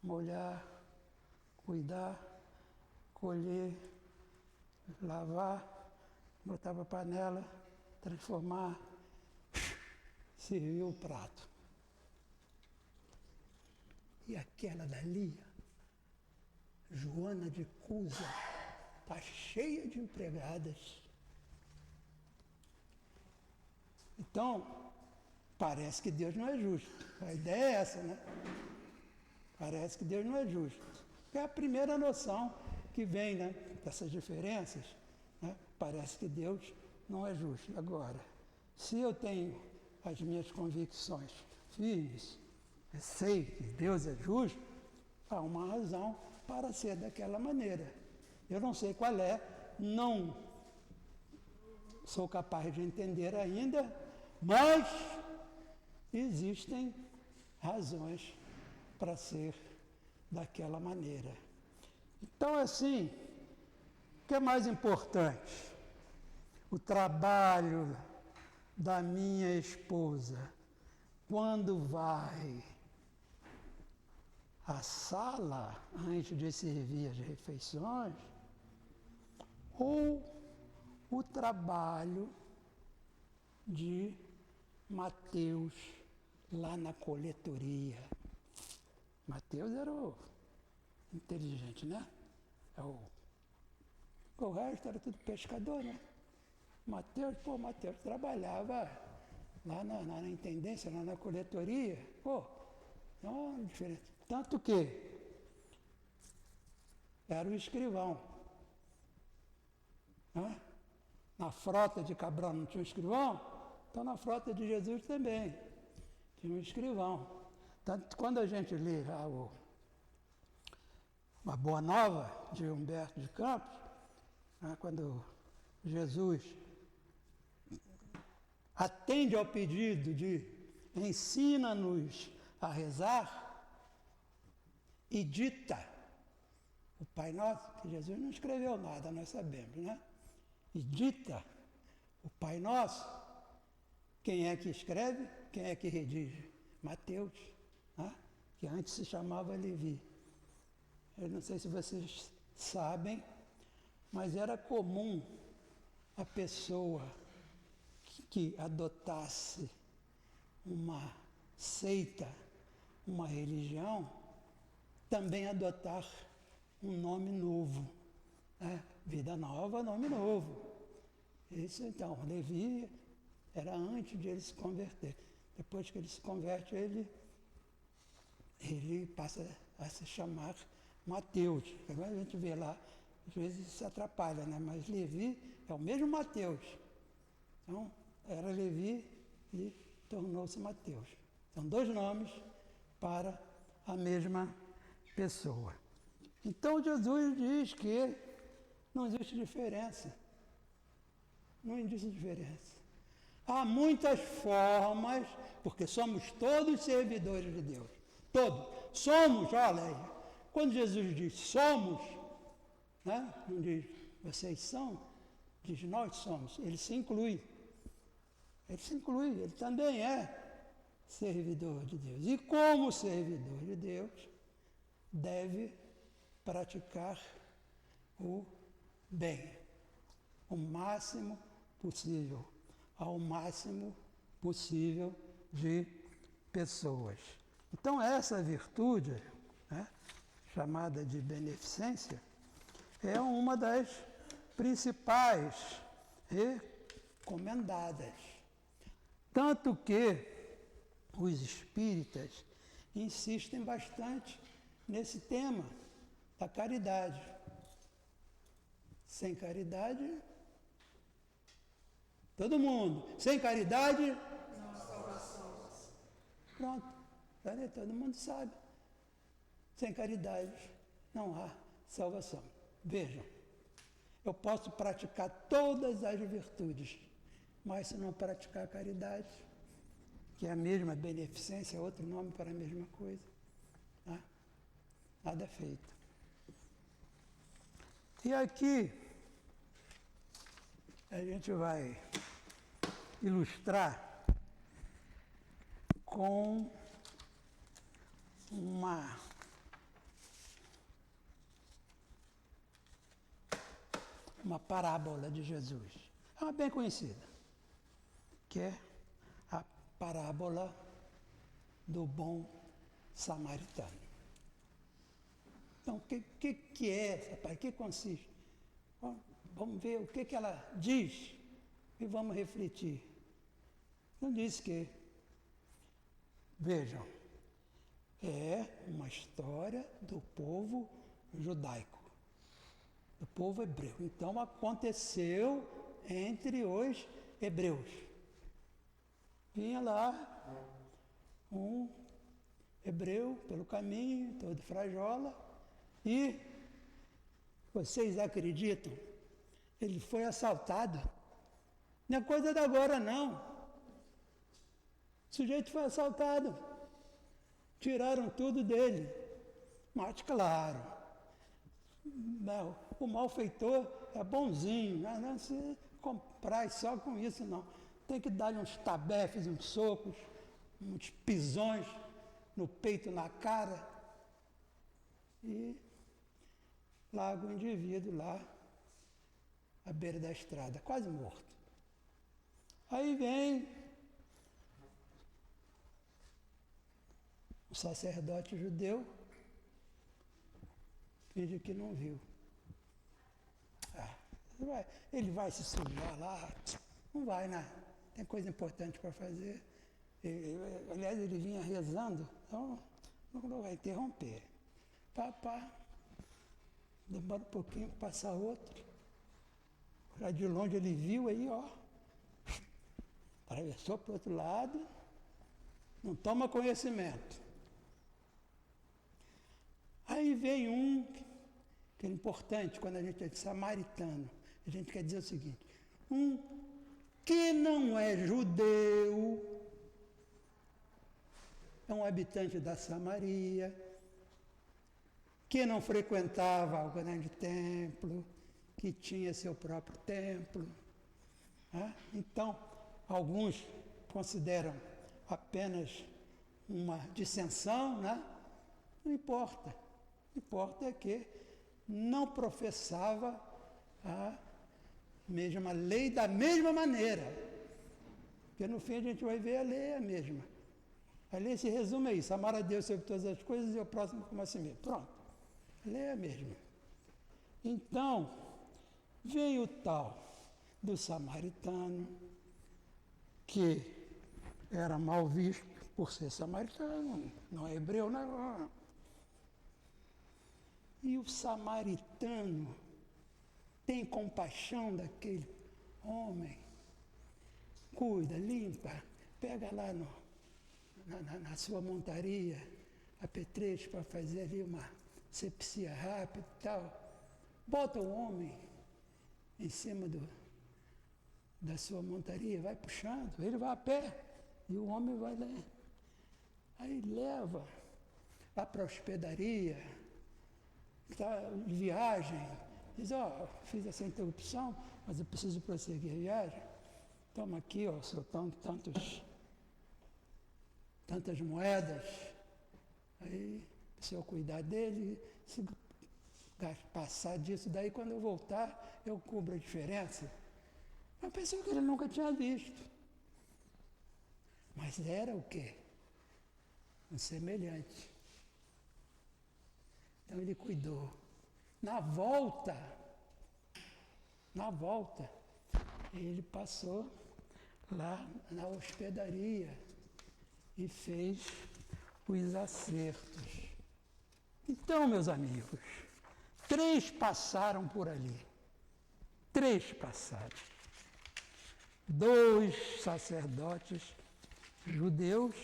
molhar, cuidar, colher, lavar, botar para a panela, transformar serviu o prato. E aquela dali, Joana de Cusa, está cheia de empregadas. Então, parece que Deus não é justo. A ideia é essa, né? Parece que Deus não é justo. É a primeira noção que vem, né, dessas diferenças, né? Parece que Deus não é justo. Agora, se eu tenho as minhas convicções firmes, eu sei que Deus é justo, há uma razão para ser daquela maneira. Eu não sei qual é, não sou capaz de entender ainda, mas existem razões para ser daquela maneira. Então, assim, o que é mais importante? O trabalho da minha esposa, quando vai à sala, antes de servir as refeições, ou o trabalho de Mateus lá na coletoria. Mateus era o inteligente, né? O resto era tudo pescador, né? Mateus trabalhava lá na intendência, lá na coletoria. Não, diferente. Tanto que era o escrivão. Né? Na frota de Cabral não tinha um escrivão? Então na frota de Jesus também tinha um escrivão. Tanto que quando a gente lê uma Boa Nova de Humberto de Campos, né, quando Jesus atende ao pedido de ensina-nos a rezar e dita o Pai Nosso, que Jesus não escreveu nada, nós sabemos, né? E dita o Pai Nosso, quem é que escreve? Quem é que redige? Mateus, né? Que antes se chamava Levi. Eu não sei se vocês sabem, mas era comum a pessoa que adotasse uma seita, uma religião, também adotar um nome novo. Né? Vida nova, nome novo. Isso então, Levi era antes de ele se converter. Depois que ele se converte, ele passa a se chamar Mateus. Agora a gente vê lá, às vezes se atrapalha, né? Mas Levi é o mesmo Mateus. Então, era Levi e tornou-se Mateus. São dois nomes para a mesma pessoa. Então, Jesus diz que não existe diferença. Não existe diferença. Há muitas formas, porque somos todos servidores de Deus. Todos. Somos, olha aí. Quando Jesus diz somos, né? Não diz vocês são, diz nós somos. Ele se inclui. Ele se inclui, ele também é servidor de Deus. E como servidor de Deus, deve praticar o bem, o máximo possível, ao máximo possível de pessoas. Então essa virtude, né, chamada de beneficência, é uma das principais recomendadas. Tanto que os espíritas insistem bastante nesse tema da caridade. Sem caridade, todo mundo. Sem caridade, não há salvação. Pronto, todo mundo sabe. Sem caridade, não há salvação. Vejam, eu posso praticar todas as virtudes, mas se não praticar a caridade, que é a mesma beneficência, é outro nome para a mesma coisa, tá? Nada feito. E aqui a gente vai ilustrar com uma parábola de Jesus. É uma bem conhecida, que é a parábola do bom samaritano. Então, o que é essa parábola? O que consiste? Vamos ver o que ela diz e vamos refletir. Não diz que, vejam, é uma história do povo judaico, do povo hebreu. Então, aconteceu entre os hebreus. Vinha lá um hebreu pelo caminho, todo frajola, e vocês acreditam? Ele foi assaltado. Não é coisa da agora, não. O sujeito foi assaltado. Tiraram tudo dele. Mas, claro, não, o malfeitor é bonzinho. Não se comprar só com isso, não. Tem que dar-lhe uns tabefes, uns socos, uns pisões no peito, na cara. E larga o indivíduo lá à beira da estrada, quase morto. Aí vem o sacerdote judeu, finge que não viu. Ele vai se sujar lá, não vai, né? Tem coisa importante para fazer. Aliás, ele vinha rezando, então não vai interromper. Demora um pouquinho para passar outro. Já de longe ele viu aí, atravessou para o outro lado, não toma conhecimento. Aí vem um, que é importante quando a gente é de samaritano, a gente quer dizer o seguinte, um que não é judeu, é um habitante da Samaria, que não frequentava o grande templo, que tinha seu próprio templo. Então, alguns consideram apenas uma dissensão, né? Não importa. O que importa é que não professava a mesma lei da mesma maneira. Porque no fim a gente vai ver a lei é a mesma. A lei se resume a isso, amar a Deus sobre todas as coisas e o próximo como a si mesmo. Pronto. A lei é a mesma. Então, vem o tal do samaritano, que era mal visto por ser samaritano, não é hebreu, não. E o samaritano tem compaixão daquele homem, cuida, limpa, pega lá na sua montaria apetrecho para fazer ali uma sepsia rápida e tal, bota o homem em cima da sua montaria, vai puxando, ele vai a pé e o homem vai lá. Aí leva lá para a hospedaria, está de viagem, diz, fiz essa interrupção, mas eu preciso prosseguir a viagem. Toma aqui, seu tantas moedas. Aí, o senhor cuidar dele, se passar disso daí, quando eu voltar, eu cubro a diferença. Uma pessoa que ele nunca tinha visto. Mas era o quê? Um semelhante. Então ele cuidou. Na volta, ele passou lá na hospedaria e fez os acertos. Então, meus amigos, 3 passaram por ali. 3 passaram. 2 sacerdotes judeus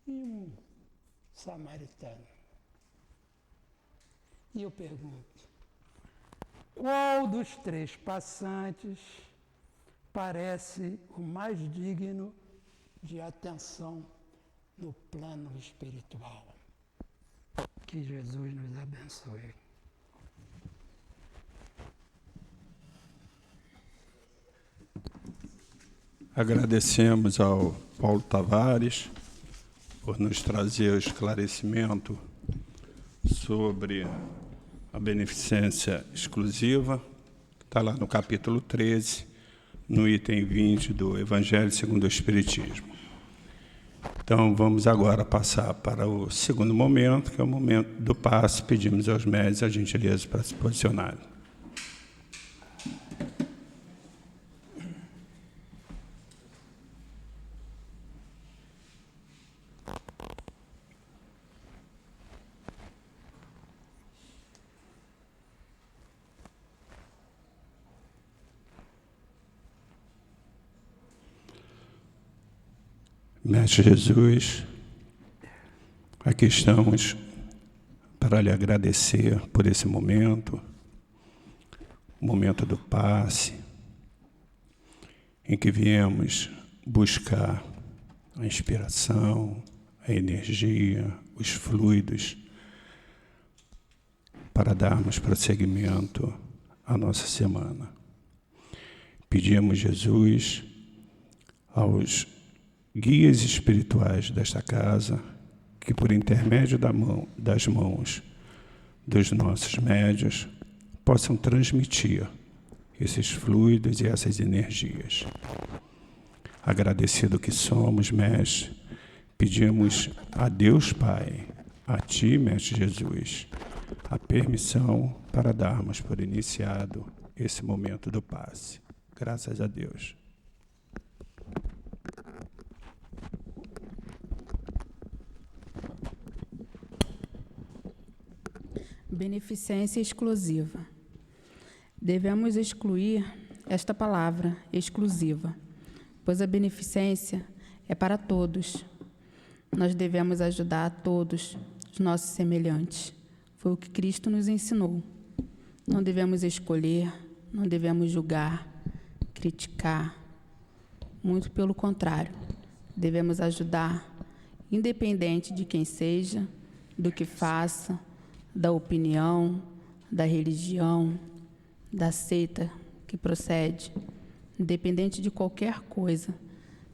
e um samaritano. E eu pergunto, qual dos 3 passantes parece o mais digno de atenção no plano espiritual? Que Jesus nos abençoe. Agradecemos ao Paulo Tavares por nos trazer o esclarecimento sobre a beneficência exclusiva, que está lá no capítulo 13, no item 20 do Evangelho segundo o Espiritismo. Então, vamos agora passar para o segundo momento, que é o momento do passe. Pedimos aos médios a gentileza para se posicionarem. Mestre Jesus, aqui estamos para lhe agradecer por esse momento, o momento do passe, em que viemos buscar a inspiração, a energia, os fluidos, para darmos prosseguimento à nossa semana. Pedimos, Jesus, aos guias espirituais desta casa, que por intermédio das mãos dos nossos médios possam transmitir esses fluidos e essas energias. Agradecido que somos, Mestre, pedimos a Deus Pai, a Ti, Mestre Jesus, a permissão para darmos por iniciado esse momento do passe. Graças a Deus. Beneficência exclusiva. Devemos excluir esta palavra, exclusiva, pois a beneficência é para todos. Nós devemos ajudar a todos, os nossos semelhantes. Foi o que Cristo nos ensinou. Não devemos escolher, não devemos julgar, criticar. Muito pelo contrário, devemos ajudar, independente de quem seja, do que faça, da opinião, da religião, da seita que procede, independente de qualquer coisa.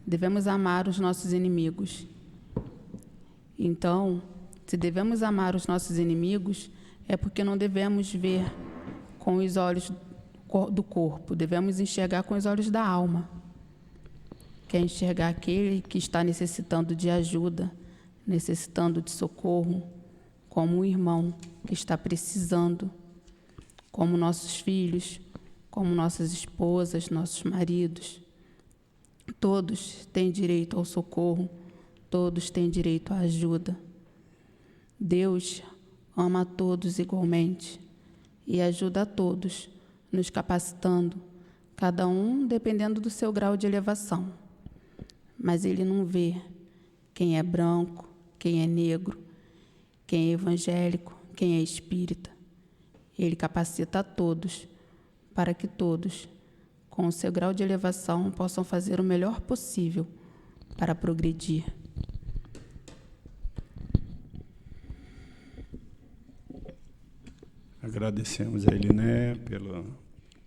Devemos amar os nossos inimigos. Então, se devemos amar os nossos inimigos, é porque não devemos ver com os olhos do corpo, devemos enxergar com os olhos da alma. Quer enxergar aquele que está necessitando de ajuda, necessitando de socorro, como um irmão que está precisando, como nossos filhos, como nossas esposas, nossos maridos. Todos têm direito ao socorro, todos têm direito à ajuda. Deus ama a todos igualmente e ajuda a todos, nos capacitando, cada um dependendo do seu grau de elevação. Mas Ele não vê quem é branco, quem é negro, quem é evangélico, quem é espírita. Ele capacita a todos, para que todos, com o seu grau de elevação, possam fazer o melhor possível para progredir. Agradecemos a Eliné pela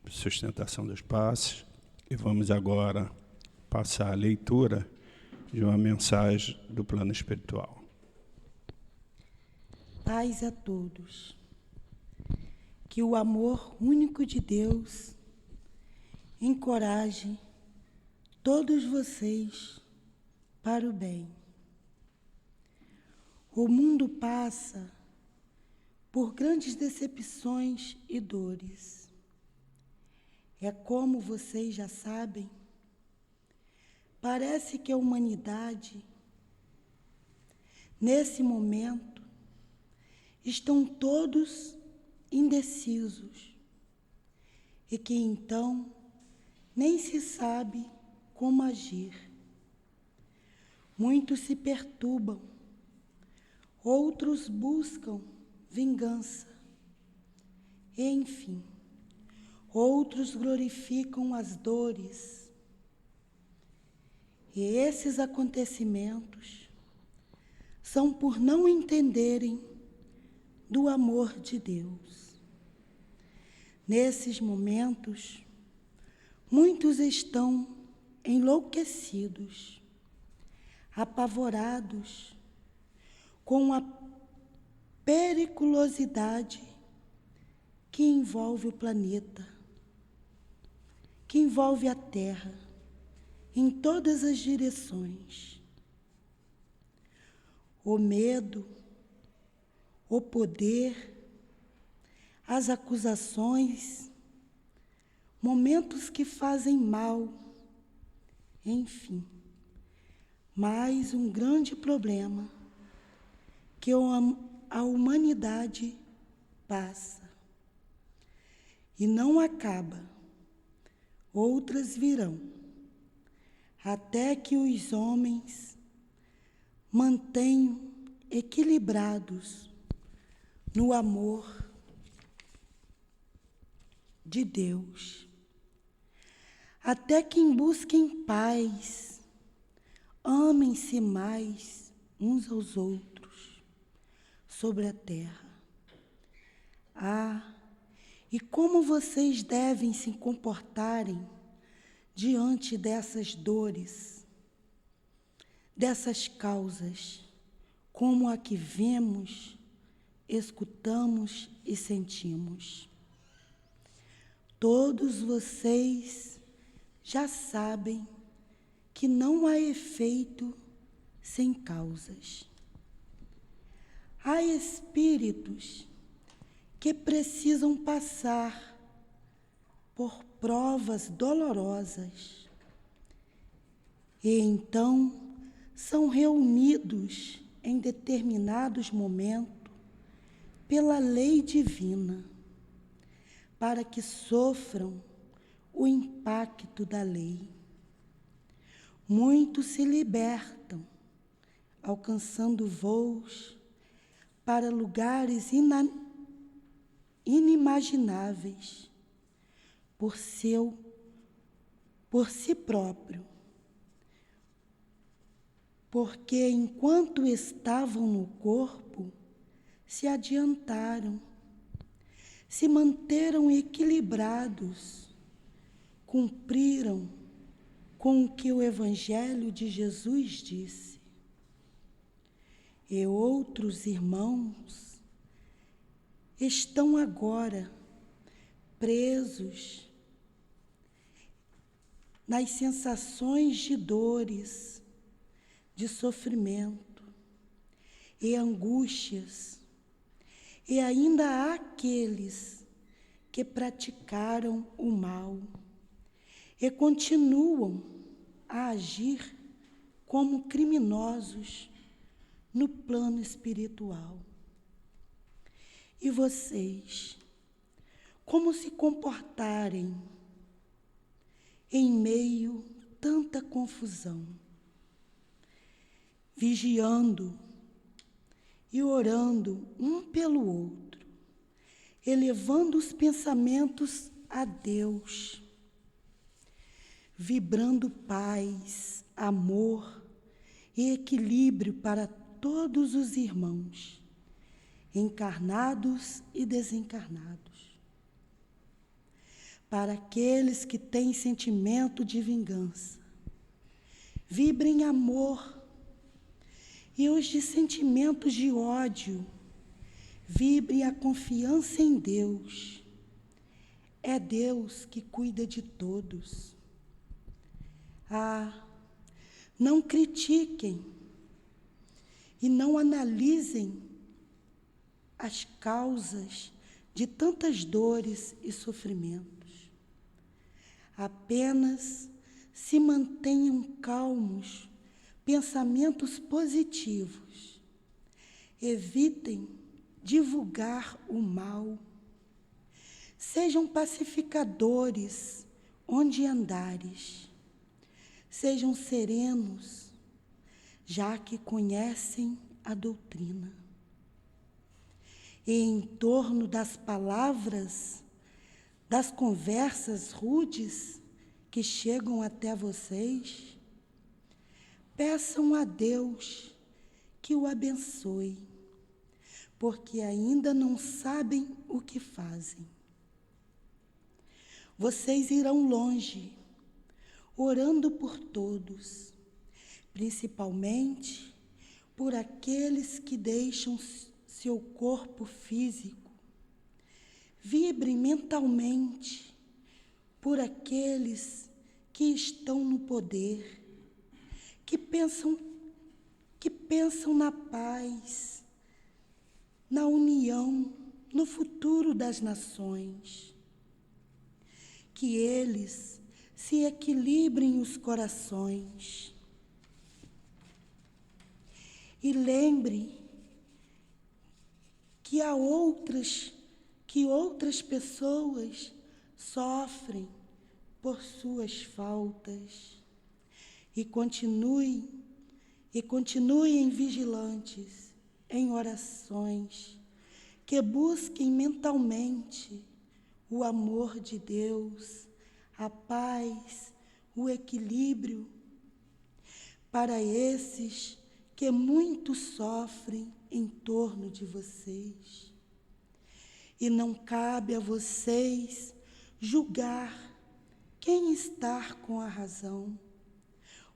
sustentação dos passes e vamos agora passar a leitura de uma mensagem do plano espiritual. Paz a todos. Que o amor único de Deus encoraje todos vocês para o bem. O mundo passa por grandes decepções e dores. É como vocês já sabem, parece que a humanidade, nesse momento, estão todos indecisos e que então nem se sabe como agir. Muitos se perturbam, outros buscam vingança e, enfim, outros glorificam as dores. E esses acontecimentos são por não entenderem do amor de Deus. Nesses momentos, muitos estão enlouquecidos, apavorados com a periculosidade que envolve o planeta, que envolve a terra em todas as direções. O medo, o poder, as acusações, momentos que fazem mal, enfim, mais um grande problema que a humanidade passa. E não acaba, outras virão, até que os homens mantenham equilibrados no amor de Deus, até que busquem paz, amem-se mais uns aos outros sobre a terra. E como vocês devem se comportarem diante dessas dores, dessas causas, como a que vemos, escutamos e sentimos. Todos vocês já sabem que não há efeito sem causas. Há espíritos que precisam passar por provas dolorosas e então são reunidos em determinados momentos pela lei divina para que sofram o impacto da lei. Muitos se libertam, alcançando voos para lugares inimagináveis por si próprio, porque enquanto estavam no corpo, se adiantaram, se manteram equilibrados, cumpriram com o que o Evangelho de Jesus disse. E outros irmãos estão agora presos nas sensações de dores, de sofrimento e angústias, e ainda há aqueles que praticaram o mal e continuam a agir como criminosos no plano espiritual. E vocês, como se comportarem em meio a tanta confusão? Vigiando e orando um pelo outro, elevando os pensamentos a Deus, vibrando paz, amor e equilíbrio para todos os irmãos, encarnados e desencarnados. Para aqueles que têm sentimento de vingança, vibrem amor, e os de sentimentos de ódio, vibrem a confiança em Deus. É Deus que cuida de todos. Não critiquem e não analisem as causas de tantas dores e sofrimentos. Apenas se mantenham calmos, pensamentos positivos. Evitem divulgar o mal. Sejam pacificadores onde andares. Sejam serenos, já que conhecem a doutrina. E em torno das palavras, das conversas rudes que chegam até vocês, peçam a Deus que o abençoe, porque ainda não sabem o que fazem. Vocês irão longe, orando por todos, principalmente por aqueles que deixam seu corpo físico. Vibrem mentalmente por aqueles que estão no poder, que pensam na paz, na união, no futuro das nações. Que eles se equilibrem os corações. E lembre que outras pessoas sofrem por suas faltas. E continuem vigilantes em orações, que busquem mentalmente o amor de Deus, a paz, o equilíbrio, para esses que muito sofrem em torno de vocês. E não cabe a vocês julgar quem está com a razão.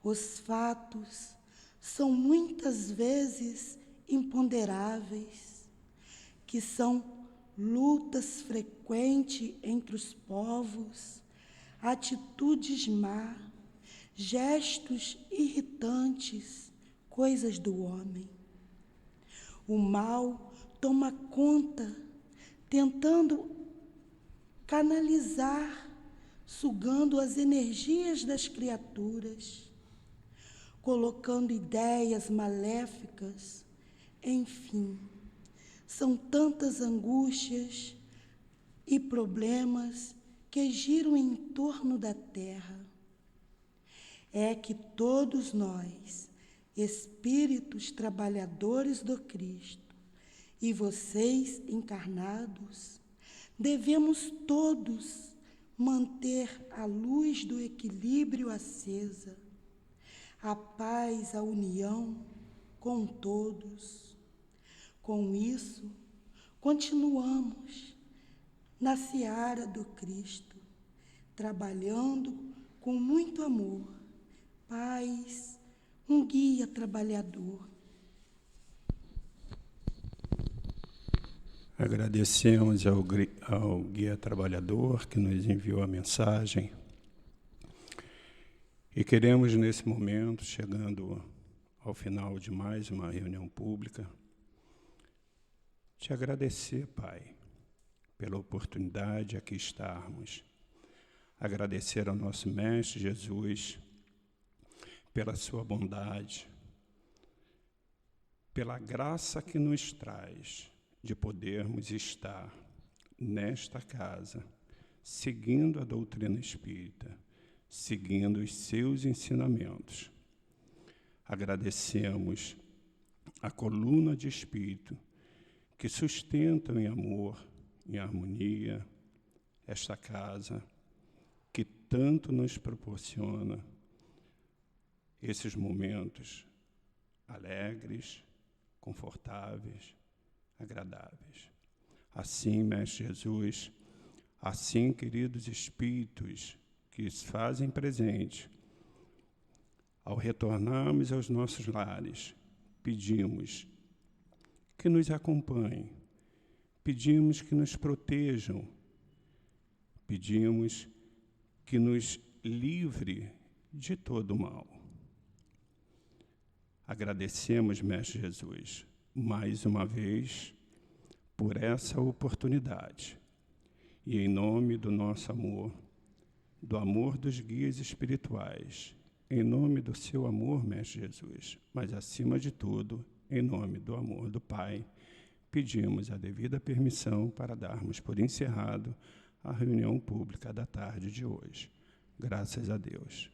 Os fatos são muitas vezes imponderáveis, que são lutas frequentes entre os povos, atitudes más, gestos irritantes, coisas do homem. O mal toma conta, tentando canalizar, sugando as energias das criaturas, colocando ideias maléficas, enfim, são tantas angústias e problemas que giram em torno da Terra. É que todos nós, espíritos trabalhadores do Cristo, e vocês encarnados, devemos todos manter a luz do equilíbrio acesa, a paz, a união com todos. Com isso, continuamos na seara do Cristo, trabalhando com muito amor, paz, um guia trabalhador. Agradecemos ao guia trabalhador que nos enviou a mensagem. E queremos, nesse momento, chegando ao final de mais uma reunião pública, te agradecer, Pai, pela oportunidade de aqui estarmos. Agradecer ao nosso Mestre Jesus pela sua bondade, pela graça que nos traz de podermos estar nesta casa, seguindo a doutrina espírita, seguindo os seus ensinamentos. Agradecemos a coluna de espírito que sustentam em amor, em harmonia, esta casa, que tanto nos proporciona esses momentos alegres, confortáveis, agradáveis. Assim, Mestre Jesus, assim, queridos espíritos que se fazem presente, ao retornarmos aos nossos lares, pedimos que nos acompanhem, pedimos que nos protejam, pedimos que nos livre de todo o mal. Agradecemos, Mestre Jesus, mais uma vez, por essa oportunidade. E em nome do nosso amor, do amor dos guias espirituais, em nome do seu amor, Mestre Jesus, mas acima de tudo, em nome do amor do Pai, pedimos a devida permissão para darmos por encerrado a reunião pública da tarde de hoje. Graças a Deus.